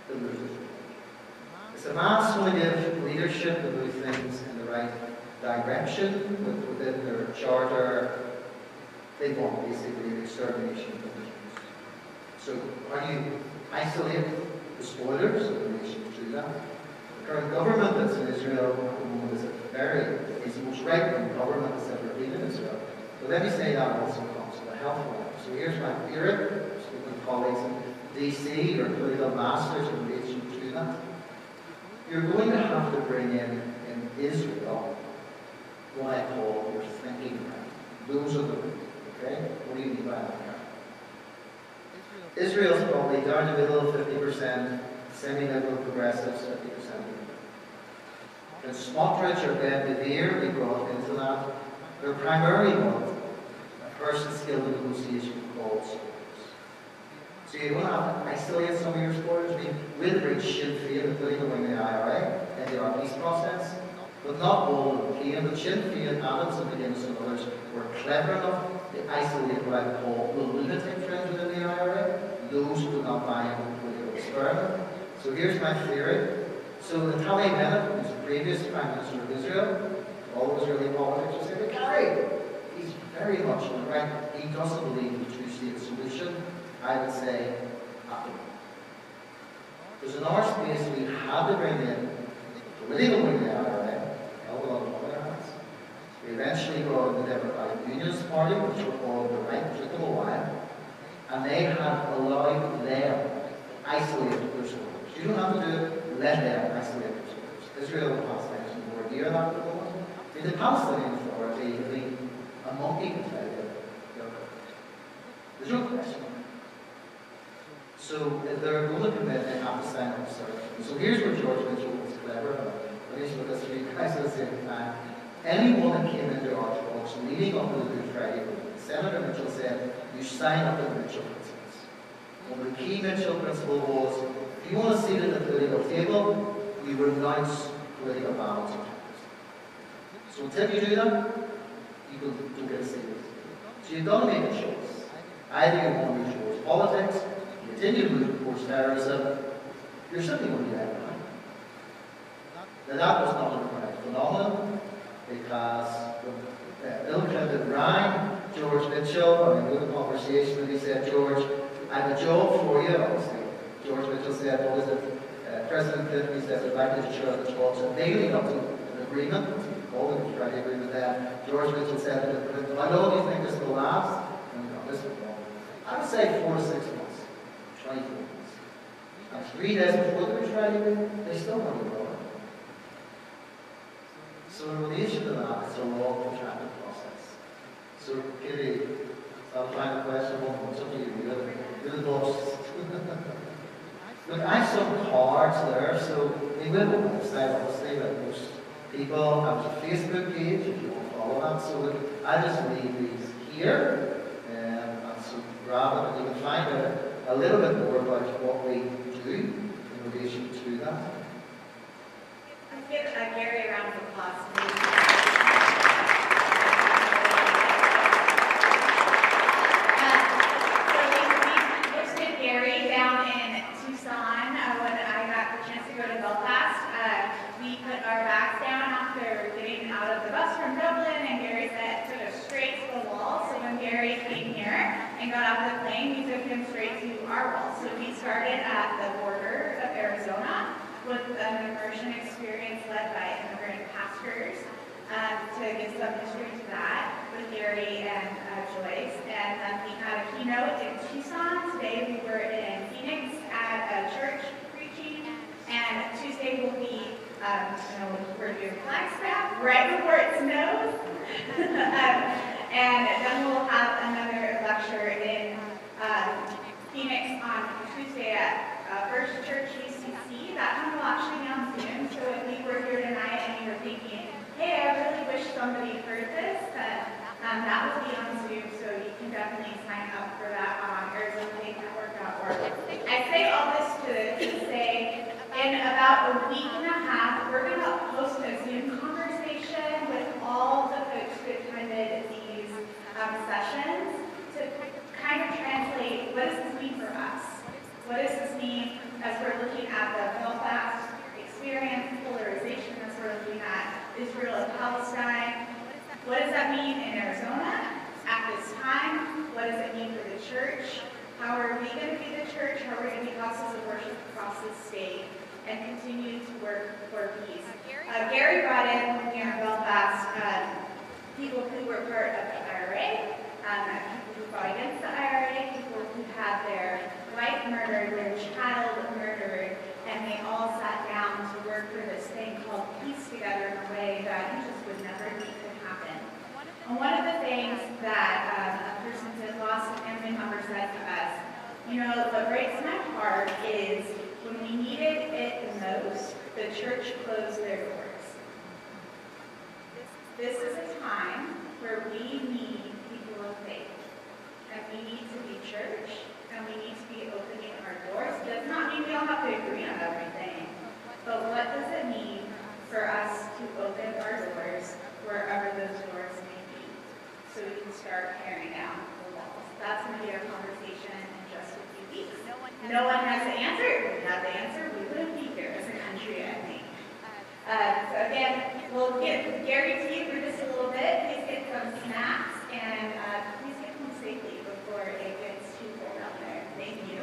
The movement. It's a mass going to give leadership to move things in the right direction within their charter. They want basically the extermination of the Jews. So how do you isolate the spoilers of the nation through that? The current government that's in Israel at the moment is the most right-wing government that's ever been in Israel. But let me say that also comes to the health one. So here's my theory. Speaking with colleagues in DC or political masters in relation to that. You're going to have to bring in Israel what I call your thinking right. Those are the roots, okay? What do you mean by that? Israel's probably down the middle, 50%, semi-liberal progressives, 50%. And Smotrich or Ben Devere, we brought into that, they're primarily what a person skilled in negotiation calls supporters. So you're going to have to isolate some of your supporters. I mean, we'll bring Sinn Féin, including the IRA, into our peace process. But not all of them came. But Sinn Féin, Adams and McGuinness and others were clever enough to isolate what I call the lunatic friends within the IRA, those who would not buy into the political experiment. So here's my theory. So Naftali Bennett, who's the previous Prime Minister of Israel, all Israeli politics will say, Gary, he's very much on the right. He doesn't believe in the two-state solution. I would say, happy. Because in our space, we had to bring in political wing of the IRA, held a lot of other hands. We eventually brought in the Democratic Unionist Party, which were all on the right, it took them a while, and they had allowed them to isolate their supporters. You don't have to do it, let them isolate their supporters. Israel and Palestine is nowhere near that at the moment. I mean, the Palestinian Authority, I mean, a monkey can tell you, there's no question. So if they're going to commit, they have to sign up for it. So here's what George Mitchell was clever about. Let me just look at three guys at the same time. Anyone that came into our talks leading up to the Good Friday vote, Senator Mitchell said, you sign up to the Mitchell principles. One of the key Mitchell principle was, if you want to sit at the political table, you renounce political balance and terms. So until you do that, you don't get a seat. So you've got to make a choice. Either you want to move towards politics, continue to move towards terrorism, you're simply going to be left behind. Now that was not an overnight phenomenon, because when Bill Clinton rang George Mitchell, and we had a conversation, and he said, George, I have a job for you, obviously. George Mitchell said, what is it? President Clinton, he said, I'd like to ensure the talks are leading up to an agreement, called the Friday Agreement then. George Mitchell said to Clinton, how long do you think this will last? And this will go. I would say 4 to 6 months, 24 months. And 3 days before the Friday Agreement, they still want to go. So in relation to that, it's a long, protracted process. So, Kitty, I'll find a question, what's up to you? You're the boss. Look, I have some cards there, so we will on the website, obviously, like most people. I have a Facebook page, if you want to follow that. So look, I just leave these here, and so grab it, and you can find out a little bit more about what we do in relation to that. Give Gary a round of applause, please. So we hosted Gary down in Tucson when I got the chance to go to Belfast. We put our bags down after getting out of the bus from Dublin, and Gary took us straight to the wall. So when Gary came here and got off the plane, we took him straight to our wall. So we started at the border of Arizona with an immersion experience led by immigrant pastors to give some history to that. with Gary and Joyce, and we had a keynote in Tucson. Today we were in Phoenix at a church preaching, and Tuesday will be, we're doing Flagstaff right before it snows. And then we'll have another lecture in Phoenix on Tuesday at First Church UCC. That one will actually be on Zoom. So if you were here tonight and you were thinking, hey, I really wish somebody heard this, that will be on Zoom. So you can definitely sign up for that on ArizonaFaithNetwork.org. I say all this to say, in about a week and a half, we're going to host a Zoom conversation with all the folks who attended these sessions to kind of translate, what does this mean for us? What does this mean as we're looking at the Belfast experience, polarization, as we're looking at Israel and Palestine? What does that mean in Arizona at this time? What does it mean for the church? How are we going to be the church? How are we going to be houses of worship across the state and continue to work for peace? Gary brought in, when we were in Belfast, people who were part of the IRA, people who fought against the IRA, people who had their wife murdered, their child murdered, and they all sat down to work for this thing called peace together in a way that you just would never think could happen. And one of the things that a person who lost a family member said to us, what breaks my heart is when we needed it the most, the church closed their doors. This is a time where we need people of faith, and we need to be church, and we need to be opening our doors. It does not mean we all have to agree on everything, but what does it mean for us to open our doors wherever those doors may be, so we can start tearing down the walls? That's going to be our conversation in just a few weeks. No one has the answer. If we had the answer, we wouldn't be here as a country, I think. So again, we'll get Gary to you for just a little bit. Please get some snacks, and please get home safely before it gets too cold out there. Thank you.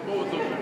Both of